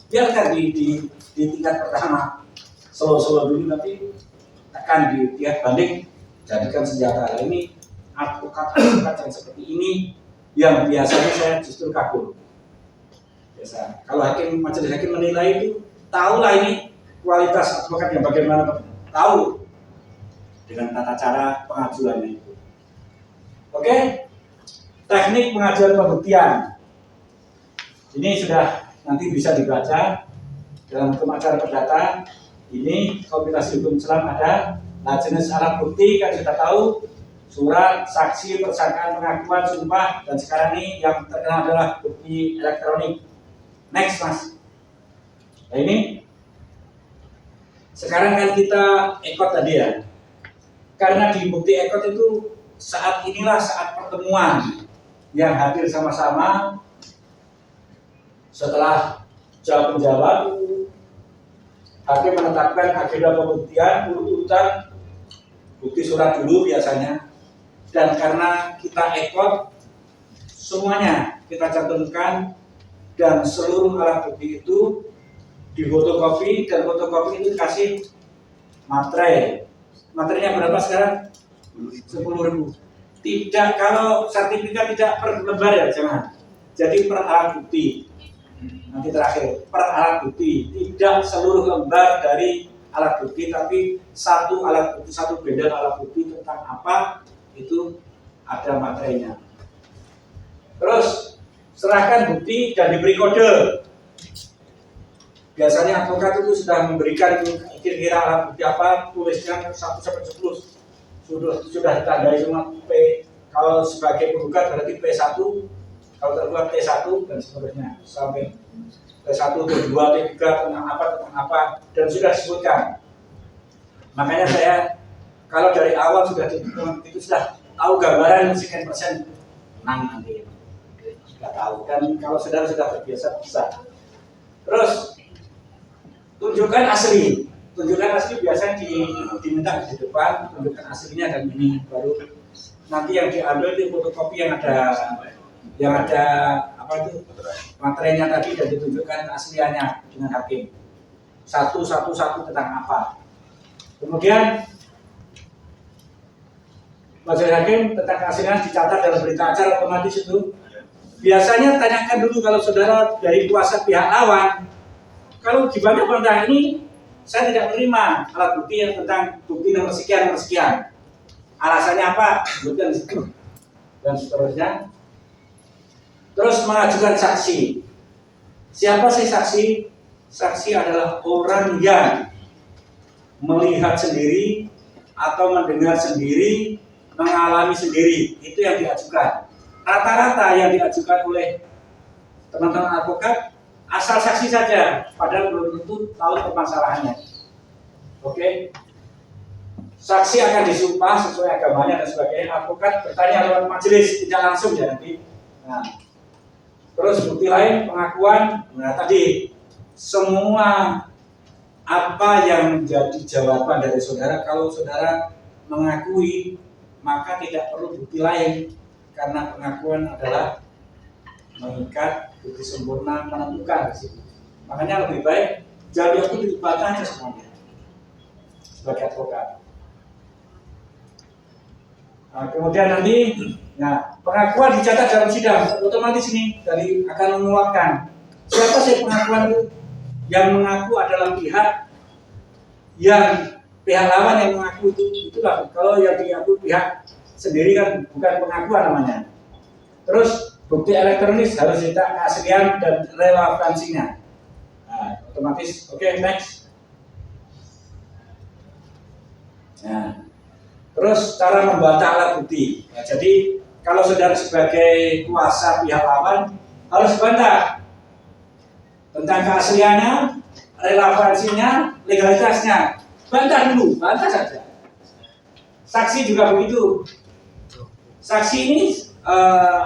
biarkan di tingkat pertama solo dulu, nanti akan di tingkat banding jadikan senjata. Ini advokat yang seperti ini yang biasanya saya justru kagum. Biasa kalau majelis hakim menilai itu tahulah ini kualitas advokat yang bagaimana, tahu dengan tata cara pengajuannya itu. Oke, teknik pengajuan pembuktian. Ini sudah nanti bisa dibaca dalam hukum acara perdata. Ini kompilasi hukum Islam ada. Nah, jenis alat bukti kan sudah tahu, surat, saksi, persangkaan, pengakuan, sumpah, dan sekarang ini yang terkenal adalah bukti elektronik. Next, Mas. Nah ini sekarang kan kita ekot tadi ya. Karena di bukti ekot itu saat inilah saat pertemuan yang hadir sama-sama Setelah jawab menjawab, hakim menetapkan agenda pembuktian urutan bukti surat dulu biasanya, dan karena kita ekor semuanya kita cantumkan dan seluruh alat bukti itu difotokopi, dan fotokopi itu kasih materai. Materinya berapa sekarang? 10.000. Tidak, kalau sertifikat tidak per lembar ya jangan. Jadi per alat bukti. Nanti terakhir, per alat bukti, tidak seluruh lembar dari alat bukti, tapi satu alat bukti, satu bendel alat bukti tentang apa itu ada materainya. Terus serahkan bukti dan diberi kode. Biasanya advokat itu sudah memberikan kira-kira alat bukti apa, tulisnya 1 sampai 10 sudah ditandai semua. P kalau sebagai penggugat berarti P1, kalau tergugat T1 dan seterusnya sampai T1, T2, T3 tentang apa dan sudah disebutkan. Makanya saya kalau dari awal sudah itu sudah tahu gambaran sekian persen menang nanti. Sudah tahu, dan kalau saudara sudah terbiasa bisa. Terus tunjukkan asli biasanya diminta di depan, tunjukkan aslinya, dan ini baru nanti yang diambil di fotokopi yang ada apa itu materainya tadi, dan ditunjukkan asliannya dengan hakim satu tentang apa. Kemudian majelis hakim tentang keaslian dicatat dalam berita acara otomatis itu. Biasanya tanyakan dulu kalau saudara dari kuasa pihak lawan, kalau gimana perintah ini saya tidak menerima alat bukti yang tentang bukti nomor sekian. Alasannya apa? Bukan situ dan seterusnya. Terus mengajukan saksi. Siapa sih saksi? Saksi adalah orang yang melihat sendiri atau mendengar sendiri, mengalami sendiri. Itu yang diajukan. Rata-rata yang diajukan oleh teman-teman advokat asal saksi saja, padahal belum tentu tahu permasalahannya. Oke, saksi akan disumpah sesuai agamanya dan sebagainya. Advokat bertanya lewat majelis, tidak langsung ya nanti. Nah, terus bukti lain pengakuan. Nah tadi semua apa yang menjadi jawaban dari saudara, kalau saudara mengakui maka tidak perlu bukti lain, karena pengakuan adalah mengikat, bukti sempurna menentukan di situ. Makanya lebih baik jawab itu dibaca aja semuanya sebagai advokat. Nah, kemudian nanti, pengakuan dicatat dalam sidang, otomatis ini tadi akan menguatkan siapa sih pengakuan itu. Yang mengaku adalah pihak lawan yang mengaku itulah. Kalau yang diaku pihak sendiri kan bukan pengakuan namanya. Terus bukti elektronik harus kita keaslian dan relevansinya. Nah, otomatis. Oke, next. Nah, terus cara membantah alat bukti. Nah, jadi kalau saudara sebagai kuasa pihak lawan harus bantah tentang keasliannya, relevansinya, legalitasnya. Bantah dulu, bantah saja. Saksi juga begitu. Saksi ini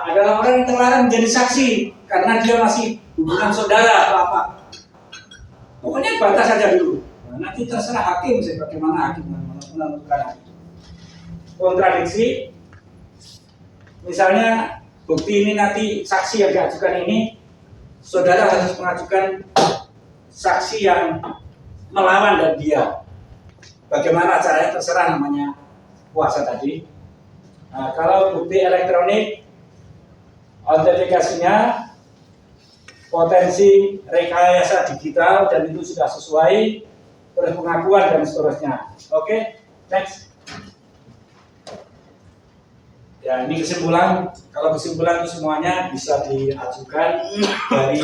adalah orang yang terlarang menjadi saksi karena dia masih hubungan saudara atau apa. Pokoknya bantah saja dulu. Nah, nanti terserah hakim bagaimana hakim menentukan. Kontradiksi, misalnya bukti ini nanti saksi yang diajukan ini, saudara harus mengajukan saksi yang melawan dan dia. Bagaimana caranya terserah, namanya kuasa tadi. Nah, kalau bukti elektronik, autentikasinya potensi rekayasa digital dan itu sudah sesuai, terus pengakuan dan seterusnya. Oke, next. Ya, ini kesimpulan. Kalau kesimpulan itu semuanya bisa diajukan dari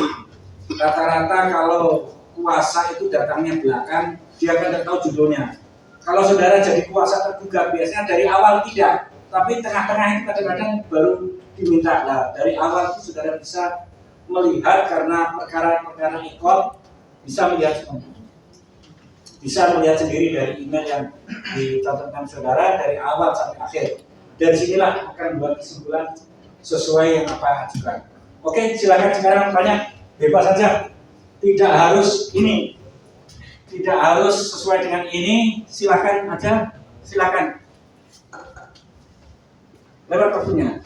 rata-rata. Kalau kuasa itu datangnya belakang, dia akan tidak tahu judulnya. Kalau saudara jadi kuasa tergugat biasanya dari awal tidak, tapi tengah-tengah itu kadang-kadang baru diminta. Nah, dari awal itu saudara bisa melihat karena perkara-perkara ikut bisa melihat semuanya. Bisa melihat sendiri dari email yang dicantumkan saudara dari awal sampai akhir. Dari sinilah akan buat kesimpulan sesuai yang apa ajukan. Oke, silakan sekarang banyak. bebas saja, tidak harus ini, tidak harus sesuai dengan ini, silakan aja, silakan lewat waktunya.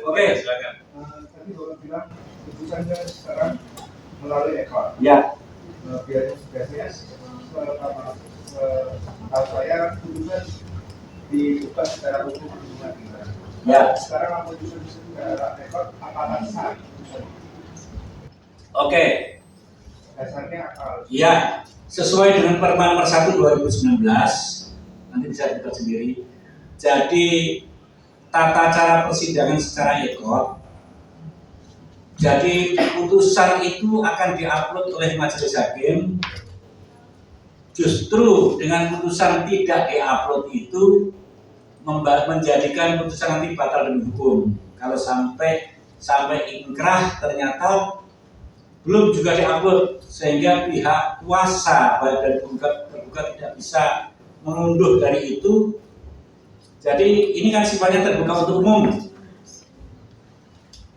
Oke. Tadi orang bilang putusannya sekarang melalui ekor. Ya. Biasanya tahu saya putusan dibuka secara hukum di pengadilan. Ya. Sekarang putusan secara ekor apakah sah putusan? Oke. Dasarnya apa? Ya, sesuai dengan Permen Nomor 1 2019, nanti bisa dibuka sendiri. Jadi tata cara persidangan secara ekor. Jadi putusan itu akan diupload oleh majelis hakim. Justru dengan putusan tidak diupload itu menjadikan putusan nanti batal demi hukum. Kalau sampai ingkrah ternyata belum juga diupload, sehingga pihak kuasa baik dari tergugat tidak bisa mengunduh dari itu. Jadi ini kan sifatnya terbuka untuk umum.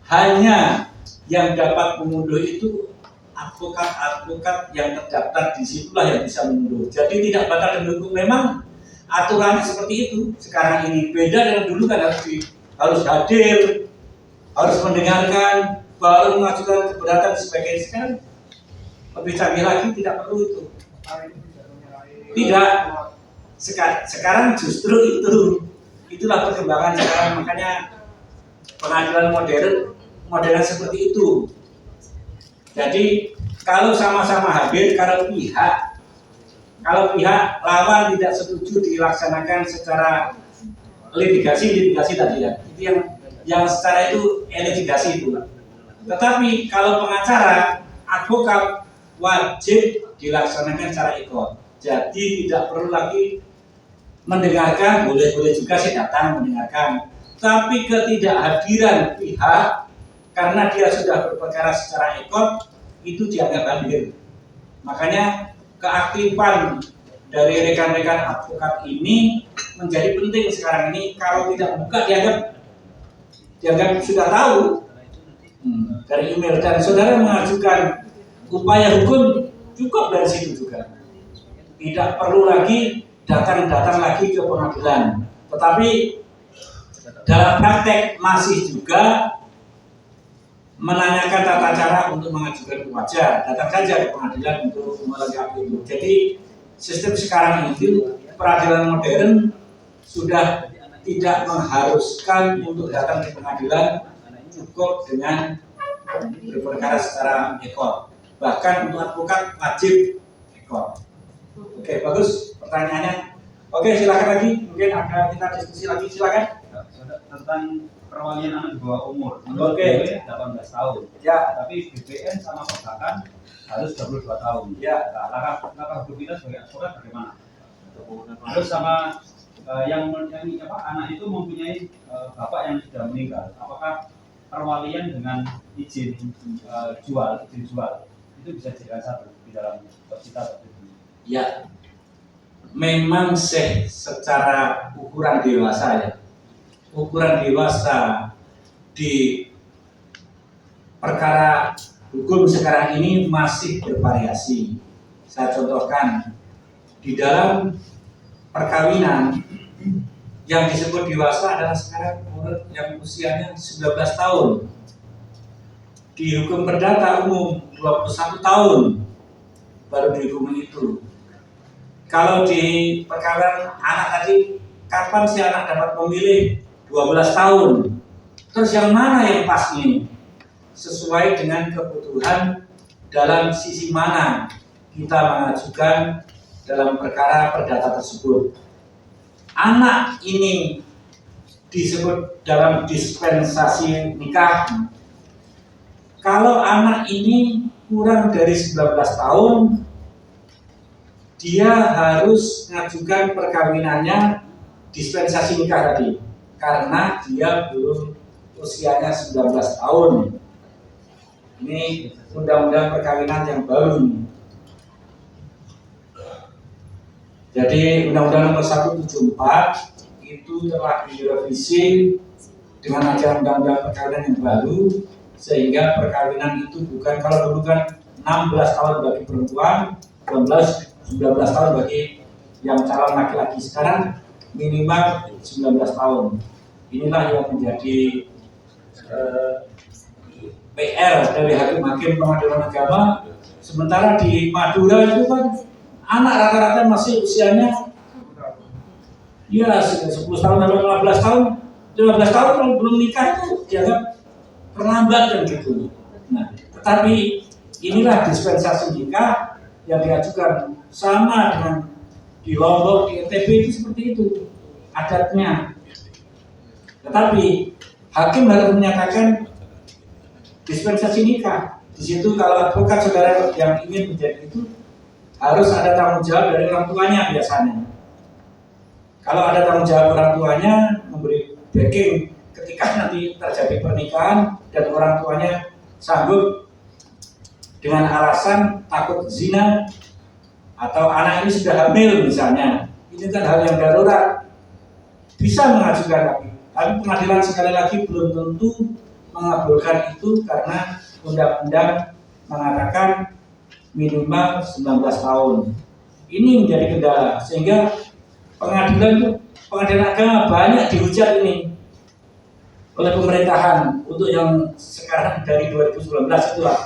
Hanya yang dapat mengunduh itu advokat-advokat yang terdaftar di situlah yang bisa mengunduh. Jadi tidak batal demi hukum. Memang aturannya seperti itu. Sekarang ini beda dengan dulu kan harus hadir, harus mendengarkan, baru mengajukan keberatan sebagai sekarang lebih canggih lagi, tidak perlu itu. Tidak. Sekarang justru itulah perkembangan sekarang, makanya pengadilan modern seperti itu. Jadi kalau sama-sama hadir, kalau pihak lawan tidak setuju dilaksanakan secara litigasi tadi ya, itu yang secara itu litigasi itu. Tetapi kalau pengacara, advokat wajib dilaksanakan secara ekor. Jadi tidak perlu lagi mendengarkan, boleh-boleh juga sih datang mendengarkan. Tapi ketidakhadiran pihak karena dia sudah berperkara secara ekor itu dianggap hadir. Makanya keaktifan dari rekan-rekan advokat ini menjadi penting sekarang ini. Kalau tidak buka dianggap sudah tahu dari email, dan saudara mengajukan upaya hukum cukup dari situ juga. Tidak perlu lagi datang lagi ke pengadilan. Tetapi dalam praktek masih juga menanyakan tata cara untuk mengajukan wajar, datang saja ke pengadilan untuk melengkapi itu. Jadi sistem sekarang itu peradilan modern sudah tidak mengharuskan untuk datang ke pengadilan, cukup dengan berperkara secara ekor. Bahkan untuk advokat wajib ekor. Oke, bagus pertanyaannya. Oke, silakan lagi. Mungkin ada kita diskusi lagi, silakan. Tentang perwalian anak di bawah umur. Oke. 18 tahun. Ya. Tapi BPN sama perbankan harus 22 tahun. Ya. Nah, langkah hukum kita sebagai advokat bagaimana? Terus sama yang anak itu mempunyai bapak yang sudah meninggal. Apakah perwalian dengan izin jual itu bisa dijadikan satu di dalam kita? Ya. Memang secara ukuran dewasa ya. Ukuran dewasa di perkara hukum sekarang ini masih bervariasi. Saya contohkan, di dalam perkawinan yang disebut dewasa adalah sekarang orang yang usianya 19 tahun. Di hukum perdata umum 21 tahun baru dihukumi itu. Kalau di perkara anak tadi, kapan si anak dapat memilih? 12 tahun. Terus yang mana yang pas ini? Sesuai dengan kebutuhan dalam sisi mana kita mengajukan dalam perkara perdata tersebut. Anak ini disebut dalam dispensasi nikah. Kalau anak ini kurang dari 19 tahun, dia harus mengajukan perkawinannya dispensasi nikah tadi. Karena dia belum usianya 19 tahun. Ini undang-undang perkawinan yang baru. Jadi Undang-Undang Nomor 174 itu telah direvisi dengan ajaran undang-undang perkawinan yang baru sehingga perkawinan itu bukan, kalau dulu kan 16 tahun bagi perempuan, 19 tahun bagi yang calon laki-laki, sekarang minimal 19 tahun. Inilah yang menjadi PR dari hakim-hakim pengadilan agama. Sementara di Madura itu kan anak rata-rata masih usianya ya 10 tahun sampai 15 tahun. 15 tahun kalau belum nikah itu dianggap terlambat kan gitu. Nah, tetapi inilah dispensasi nikah yang diajukan, sama dengan di Lombok, di NTB itu seperti itu adatnya. Tetapi hakim harus menyatakan dispensasi nikah. Di situ kalau advokat saudara yang ingin menjadi itu harus ada tanggung jawab dari orang tuanya biasanya. Kalau ada tanggung jawab orang tuanya memberi backing ketika nanti terjadi pernikahan dan orang tuanya sanggup dengan alasan takut zina atau anak ini sudah hamil misalnya, ini kan hal yang darurat, bisa mengajukan. Tapi pengadilan sekali lagi belum tentu mengabulkan itu karena undang-undang mengatakan minimal 19 tahun. Ini menjadi kendala sehingga pengadilan agama banyak dihujat ini oleh pemerintahan untuk yang sekarang dari 2019 itulah.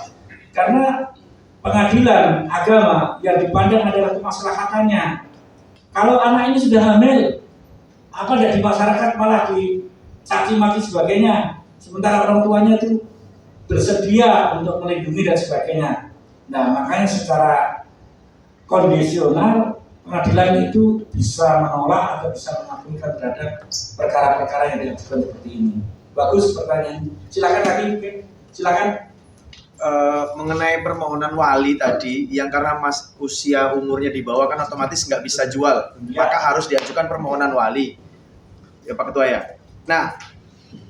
Karena pengadilan agama yang dipandang adalah kemaslahatannya. Kalau anak ini sudah hamil, apa tidak di masyarakat malah dicaci maki sebagainya, sementara orang tuanya itu bersedia untuk melindungi dan sebagainya. Nah, makanya secara kondisional pengadilan itu bisa menolak atau bisa mengabulkan terhadap perkara-perkara yang diajukan seperti ini. Bagus pertanyaan. Silakan lagi, silakan. Mengenai permohonan wali tadi, yang karena usia umurnya di bawah kan otomatis nggak bisa jual, maka harus diajukan permohonan wali, ya Pak Ketua ya. Nah,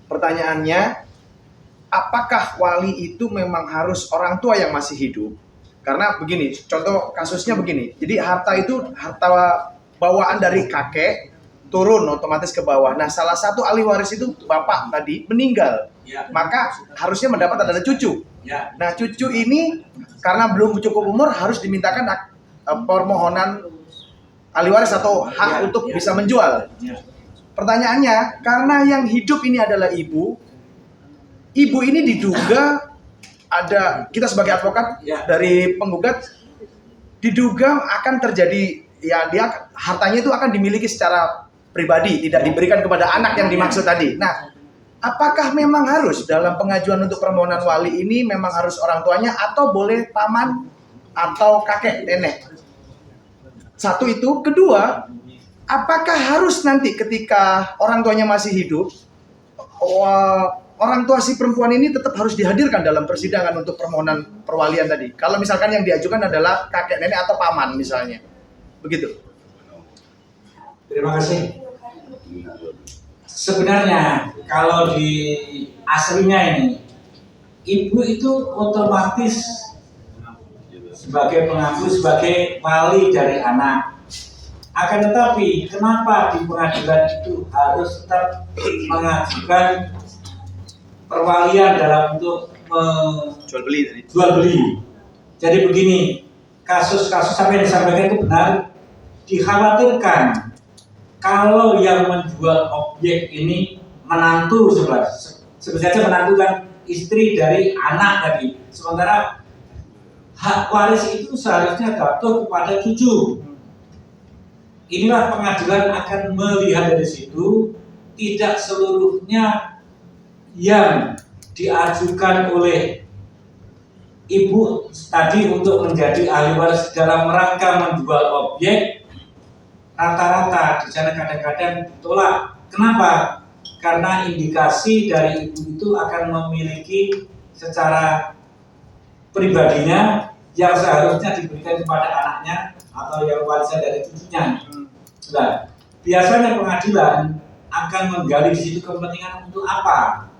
pertanyaannya, apakah wali itu memang harus orang tua yang masih hidup? Karena begini, contoh kasusnya begini, jadi harta itu harta bawaan dari kakek turun otomatis ke bawah. Nah, salah satu ahli waris itu bapak tadi meninggal, maka harusnya mendapat ada cucu. Nah, cucu ini karena belum cukup umur harus dimintakan permohonan ahli waris atau hak untuk bisa menjual. Pertanyaannya, karena yang hidup ini adalah ibu ini diduga ada, kita sebagai advokat dari penggugat diduga akan terjadi, ya dia hartanya itu akan dimiliki secara pribadi, tidak diberikan kepada anak yang dimaksud tadi. Nah, apakah memang harus dalam pengajuan untuk permohonan wali ini memang harus orang tuanya atau boleh paman atau kakek nenek? Satu itu. Kedua, apakah harus nanti ketika orang tuanya masih hidup, orang tua si perempuan ini tetap harus dihadirkan dalam persidangan untuk permohonan perwalian tadi? Kalau misalkan yang diajukan adalah kakek nenek atau paman misalnya. Begitu. Terima kasih. Sebenarnya kalau di aslinya ini, ibu itu otomatis sebagai pengaku, sebagai wali dari anak. Akan tetapi kenapa di pengadilan itu harus tetap mengajukan perwalian dalam untuk Jual beli. Jadi begini, kasus-kasus sampai disampaikan itu benar, dikhawatirkan kalau yang menjual objek ini menantu sebetulnya menantu kan istri dari anak tadi, sementara hak waris itu seharusnya jatuh kepada cucu. Inilah pengadilan akan melihat dari situ, tidak seluruhnya yang diajukan oleh ibu tadi untuk menjadi ahli waris dalam rangka menjual objek, rata-rata di sana kadang-kadang ditolak. Kenapa? Karena indikasi dari ibu itu akan memiliki secara pribadinya yang seharusnya diberikan kepada anaknya atau yang warisnya dari cucunya. Nah, biasanya pengadilan akan menggali di situ kepentingan untuk apa?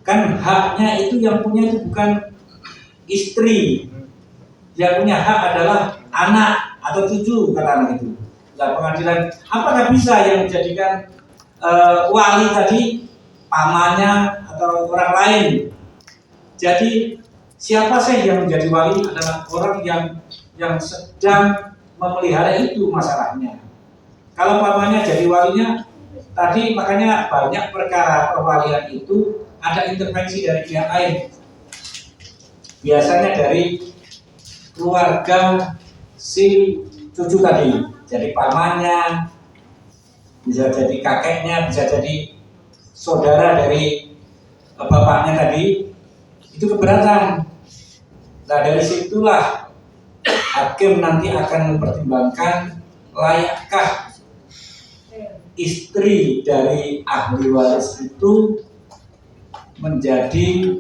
Kan haknya itu yang punya itu bukan istri, yang punya hak adalah anak atau cucu, kata anak itu. Nah, pengadilan apakah bisa yang menjadikan wali tadi pamannya atau orang lain. Jadi siapa sih yang menjadi wali adalah orang yang sedang memelihara itu masalahnya. Kalau pamannya jadi walinya, tadi makanya banyak perkara perwalian itu ada intervensi dari pihak lain. Biasanya dari keluarga si cucu tadi, jadi pamannya, bisa jadi kakeknya, bisa jadi saudara dari bapaknya tadi, itu keberatan. Nah dari situlah hakim nanti akan mempertimbangkan layakkah istri dari ahli waris itu menjadi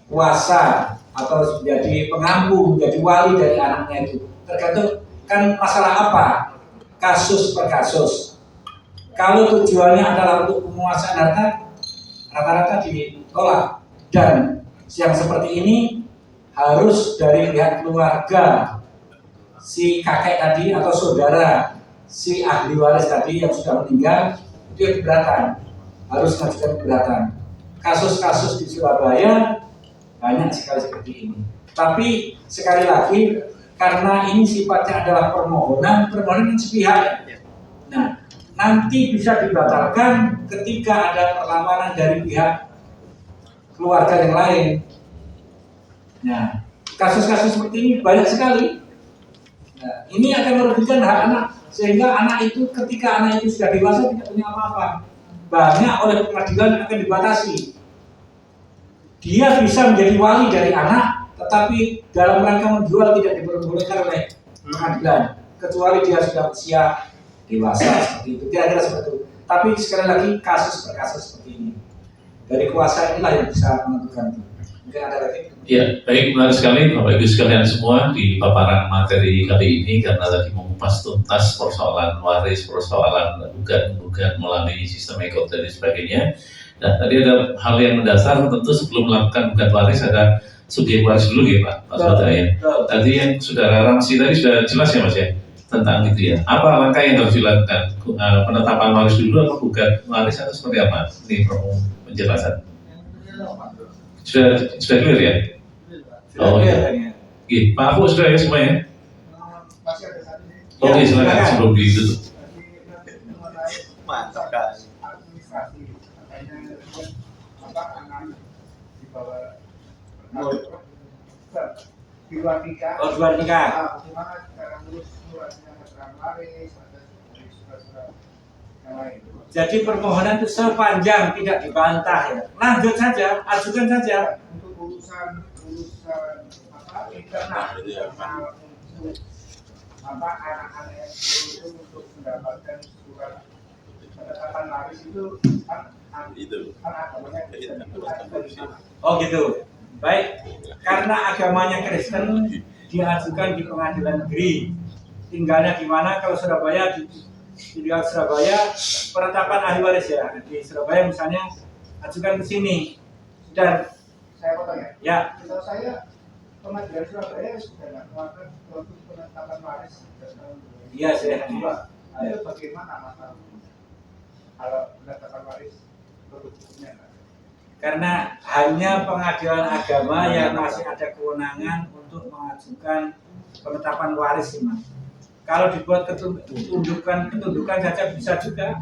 kuasa atau menjadi pengampu, menjadi wali dari anaknya itu. Tergantung kan masalah apa, kasus per kasus. Kalau tujuannya adalah untuk penguasaan harta, rata-rata ditolak. Dan yang seperti ini harus dari pihak keluarga si kakek tadi atau saudara si ahli waris tadi yang sudah meninggal, itu keberatan, harus mengajukan keberatan. Kasus-kasus di Surabaya banyak sekali seperti ini. Tapi sekali lagi karena ini sifatnya adalah permohonan yang sepihak. Nah, nanti bisa dibatalkan ketika ada perlawanan dari pihak keluarga yang lain. Nah, kasus-kasus seperti ini banyak sekali. Nah, ini akan merugikan hak anak, sehingga anak itu ketika anak itu sudah dewasa tidak punya apa-apa. Banyak oleh pengadilan akan dibatasi. Dia bisa menjadi wali dari anak, tetapi dalam rangka menjual tidak diperbolehkan oleh pengadilan, kecuali dia sudah usia dewasa seperti itu. Kira-kira seperti itu. Tapi sekali lagi kasus per kasus seperti ini. Dari kuasa inilah yang bisa menentukan. Mungkin ada lagi. Ya, baik, menarik sekali Bapak Ibu sekalian semua di paparan materi kali ini karena tadi mengupas tuntas persoalan waris, persoalan bukan melalui sistem ekot dan sebagainya. Dan tadi ada hal yang mendasar, tentu sebelum melakukan bukan waris ada subjek waris dulu ya Pak Saudara ya. Tadi yang Saudara Ramsi tadi sudah jelas ya Mas ya tentang itu ya. Apa langkah yang harus dilakukan? Penetapan waris dulu atau bukan waris atau seperti apa? Ini penjelasan. Sudah clear ya? Oh iya. Oke, Pak Afu sudah ya semuanya? Masih ada satu nih. Oke, silakan sebelum ditutup. Mantap kali. Administrasi katanya apa anak di bawah di luar nikah. Oh, di luar nikah. Bagaimana cara ngurus suratnya keterangan waris atau surat-surat yang lain. Jadi permohonan itu sepanjang tidak dibantah ya. Lanjut saja, ajukan saja. Untuk urusan apa internal untuk apa anak-anak yang itu untuk mendapatkan surat penetapan waris itu kan agamanya Kristen itu ada di sana. Oh gitu. Baik, karena agamanya Kristen diajukan di pengadilan negeri. Tinggalnya di mana? Kalau Surabaya di Surabaya penetapan ahli waris ya. Di Surabaya misalnya ajukan ke sini. Dan Saya potong ya. ya, Kalau saya pengadilan Surabaya sudah melakukan proses penetapan waris sejak tahun 2002. iya saya. Ayo bagaimana masalah kalau penetapan waris produknya? Karena hanya pengadilan agama yang masih ada kewenangan untuk mengajukan penetapan waris ini. Kalau dibuat ketundukan saja bisa juga.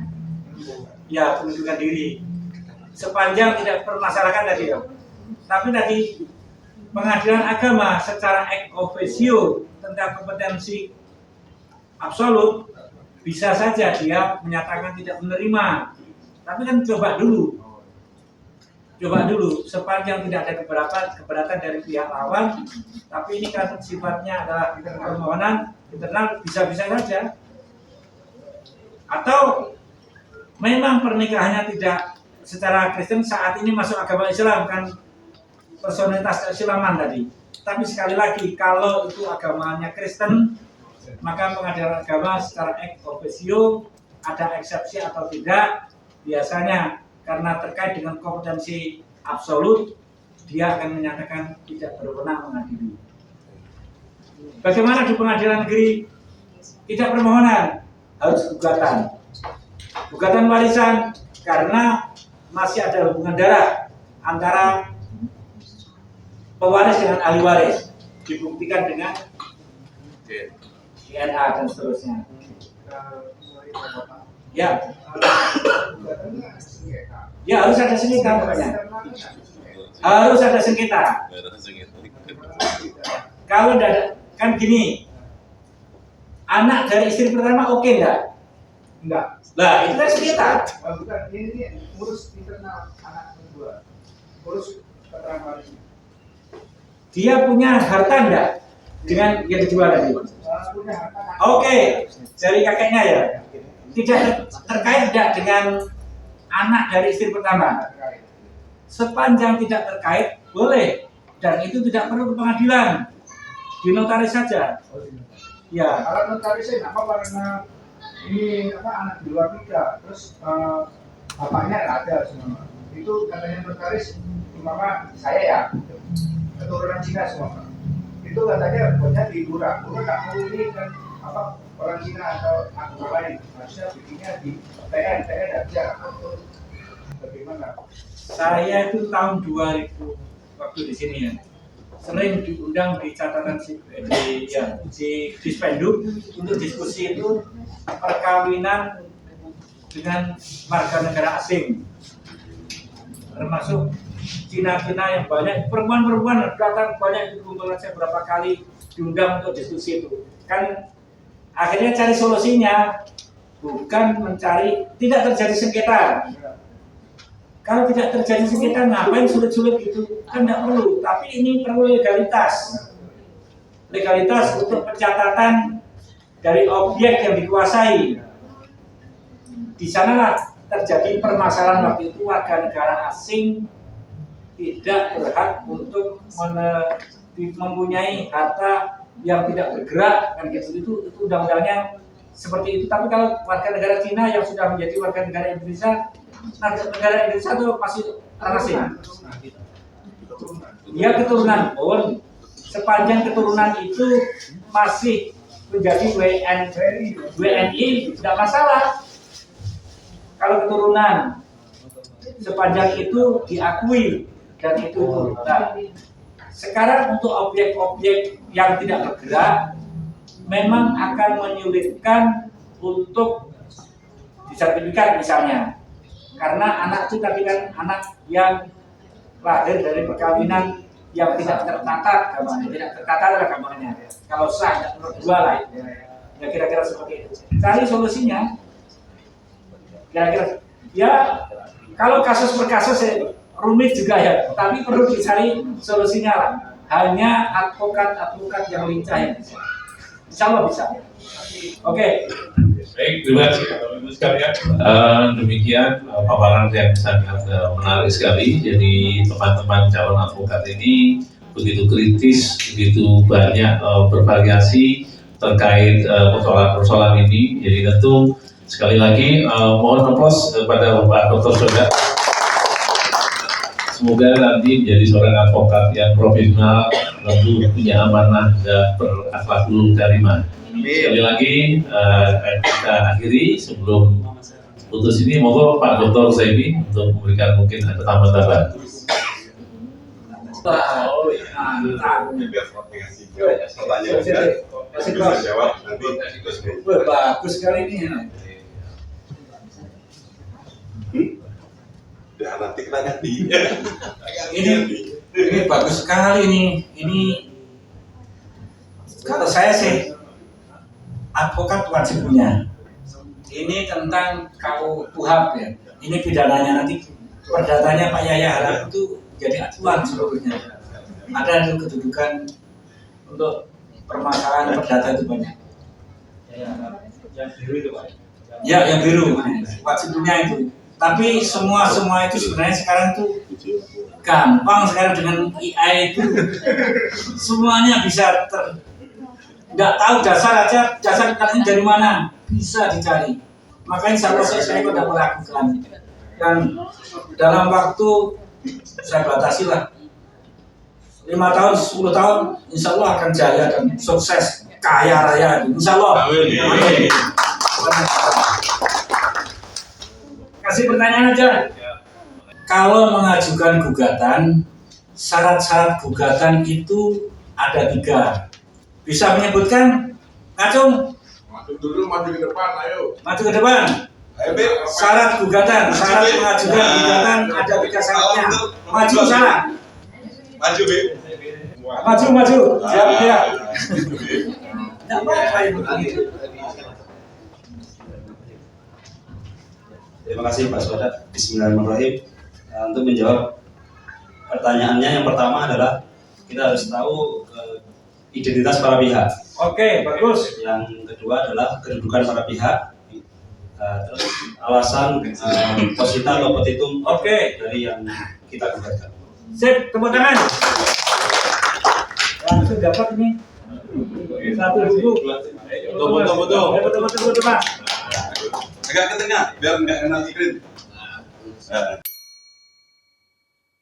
Ya, penunjukan diri. Sepanjang tidak permasalahkan tadi ya. Tapi tadi pengadilan agama secara ex officio tentang kompetensi absolut bisa saja dia menyatakan tidak menerima. Tapi kan coba dulu sepanjang tidak ada keberatan dari pihak lawan, tapi ini kan sifatnya adalah permohonan internal, bisa-bisa saja. Atau memang pernikahannya tidak secara Kristen saat ini masuk agama Islam kan personalitas keislaman tadi. Tapi sekali lagi kalau itu agamanya Kristen, maka pengadilan agama secara ex officio ada eksepsi atau tidak, biasanya karena terkait dengan kompetensi absolut, dia akan menyatakan tidak berwenang mengadili. Bagaimana di pengadilan negeri? Tidak permohonan, harus gugatan. Gugatan warisan karena masih ada hubungan darah antara pewaris dengan ahli waris, dibuktikan dengan DNA dan seterusnya. Ya, ya harus ada sengketa pokoknya. Harus ada sengketa. Kalau tidak ada, kan gini, anak dari istri pertama oke enggak? Enggak. Lah itu kan sengketa. Bukan, ini urus internal anak kedua. Urus keterangan waris. Dia punya harta enggak dengan yang dijual tadi? Punya harta. Oke, dari kakeknya ya. Tidak terkait tidak dengan anak dari istri pertama. Sepanjang tidak terkait, boleh. Dan itu tidak perlu ke pengadilan. Di notaris saja. Ya. Kalau notarisnya apa karena ini apa anak di luar nikah, terus bapaknya nggak ada semua. Itu katanya notaris, mama saya ya keturunan Cina semua. Itu katanya buatnya di Lurah nggak mau ini kan apa orang Cina atau agama lain, harusnya bikinnya di TN aja. Bagaimana? Saya itu tahun 2000 waktu di sini ya, sering diundang di catatan di Spenduk untuk diskusi itu perkawinan dengan warga negara asing, termasuk Cina-Cina yang banyak, perempuan-perempuan datang banyak, itu kumpulan saya berapa kali diundang untuk diskusi itu. Kan akhirnya cari solusinya, bukan mencari tidak terjadi sengketa. Kalau tidak terjadi sengketa, ngapain sulit-sulit gitu? Kan tidak perlu. Tapi ini perlu legalitas. Legalitas untuk pencatatan dari objek yang dikuasai. Di sanalah terjadi permasalahan waktu itu, warga negara asing tidak berhak untuk mempunyai harta yang tidak bergerak, kan gitu. Itu undang-undangnya seperti itu. Tapi kalau warga negara Cina yang sudah menjadi warga negara Indonesia, negara Indonesia itu masih orang asing. Dia keturunan pun, sepanjang keturunan itu masih menjadi WNI tidak masalah. Kalau keturunan sepanjang itu diakui dan itu. Nah, sekarang untuk objek-objek yang tidak bergerak memang akan menyulitkan untuk disertifikat misalnya. Karena anak itu tadi kan anak yang lahir dari perkawinan yang tidak tertata agamanya, tidak tertata agamanya. Kalau sah, tidak menurut dua lah, ya kira-kira seperti itu. Cari solusinya, kira-kira. Ya, kalau kasus per kasus rumit juga ya, tapi perlu dicari solusinya lah. Hanya advokat yang lincah yang bisa. Insya Allah bisa. Oke. Baik, terima kasih Bapak Ibu sekalian. Demikian paparan yang sangat menarik sekali. Jadi teman-teman calon advokat ini begitu kritis, begitu banyak bervariasi terkait persoalan-persoalan ini. Jadi tentu sekali lagi mohon aplaus kepada Bapak Dr. Soda. Semoga nanti menjadi seorang advokat yang profesional, tentu punya amanah dan berakhlakul karimah. Sekali lagi kita akhiri sebelum putus ini, mohon Pak Dr. Zaini untuk memberikan mungkin ada tambahan-tambahan. Bagus sekali ini. Ya nanti kita ganti. Ini bagus sekali nih. Ini kalau saya sih advokat wajib punya. Ini tentang KUHP ya. Ini pidananya nanti, perdatanya Pak Yaya harap itu jadi acuan seluruhnya. Ada itu kedudukan untuk permasalahan perdata itu banyak. Yang biru itu Pak. Ya, yang biru wajib punya itu. Tapi semua itu sebenarnya sekarang tuh gampang sekarang dengan AI itu. Semuanya bisa nggak tahu dasar ini dari mana bisa dicari. Makanya saya tidak melakukan, dan dalam waktu saya batasi lah 5 tahun 10 tahun insya Allah akan jaya dan sukses kaya raya, insya Allah. Amin. Kasih pertanyaan aja. kalau mengajukan gugatan, syarat-syarat gugatan itu ada 3. Bisa menyebutkan, Kacung? Maju dulu, maju ke depan, ayo. Maju ke depan. Ayo, Beb. Syarat gugatan, syarat mengajukan gugatan ada 3 syaratnya. Maju sana. Maju, Beb. Maju. Siap dia. Tidak apa-apa itu. Terima kasih Pak Sodat. Bismillahirrahmanirrahim. Untuk menjawab pertanyaannya, yang pertama adalah kita harus tahu identitas para pihak. Oke, bagus. Yang kedua adalah kedudukan para pihak. Terus alasan posita atau petitum dari yang kita gugatkan. Sip, tepuk tangan. Langsung dapat ini. 1 buku. Betul. Agak ke tengah, biar nggak kena screen.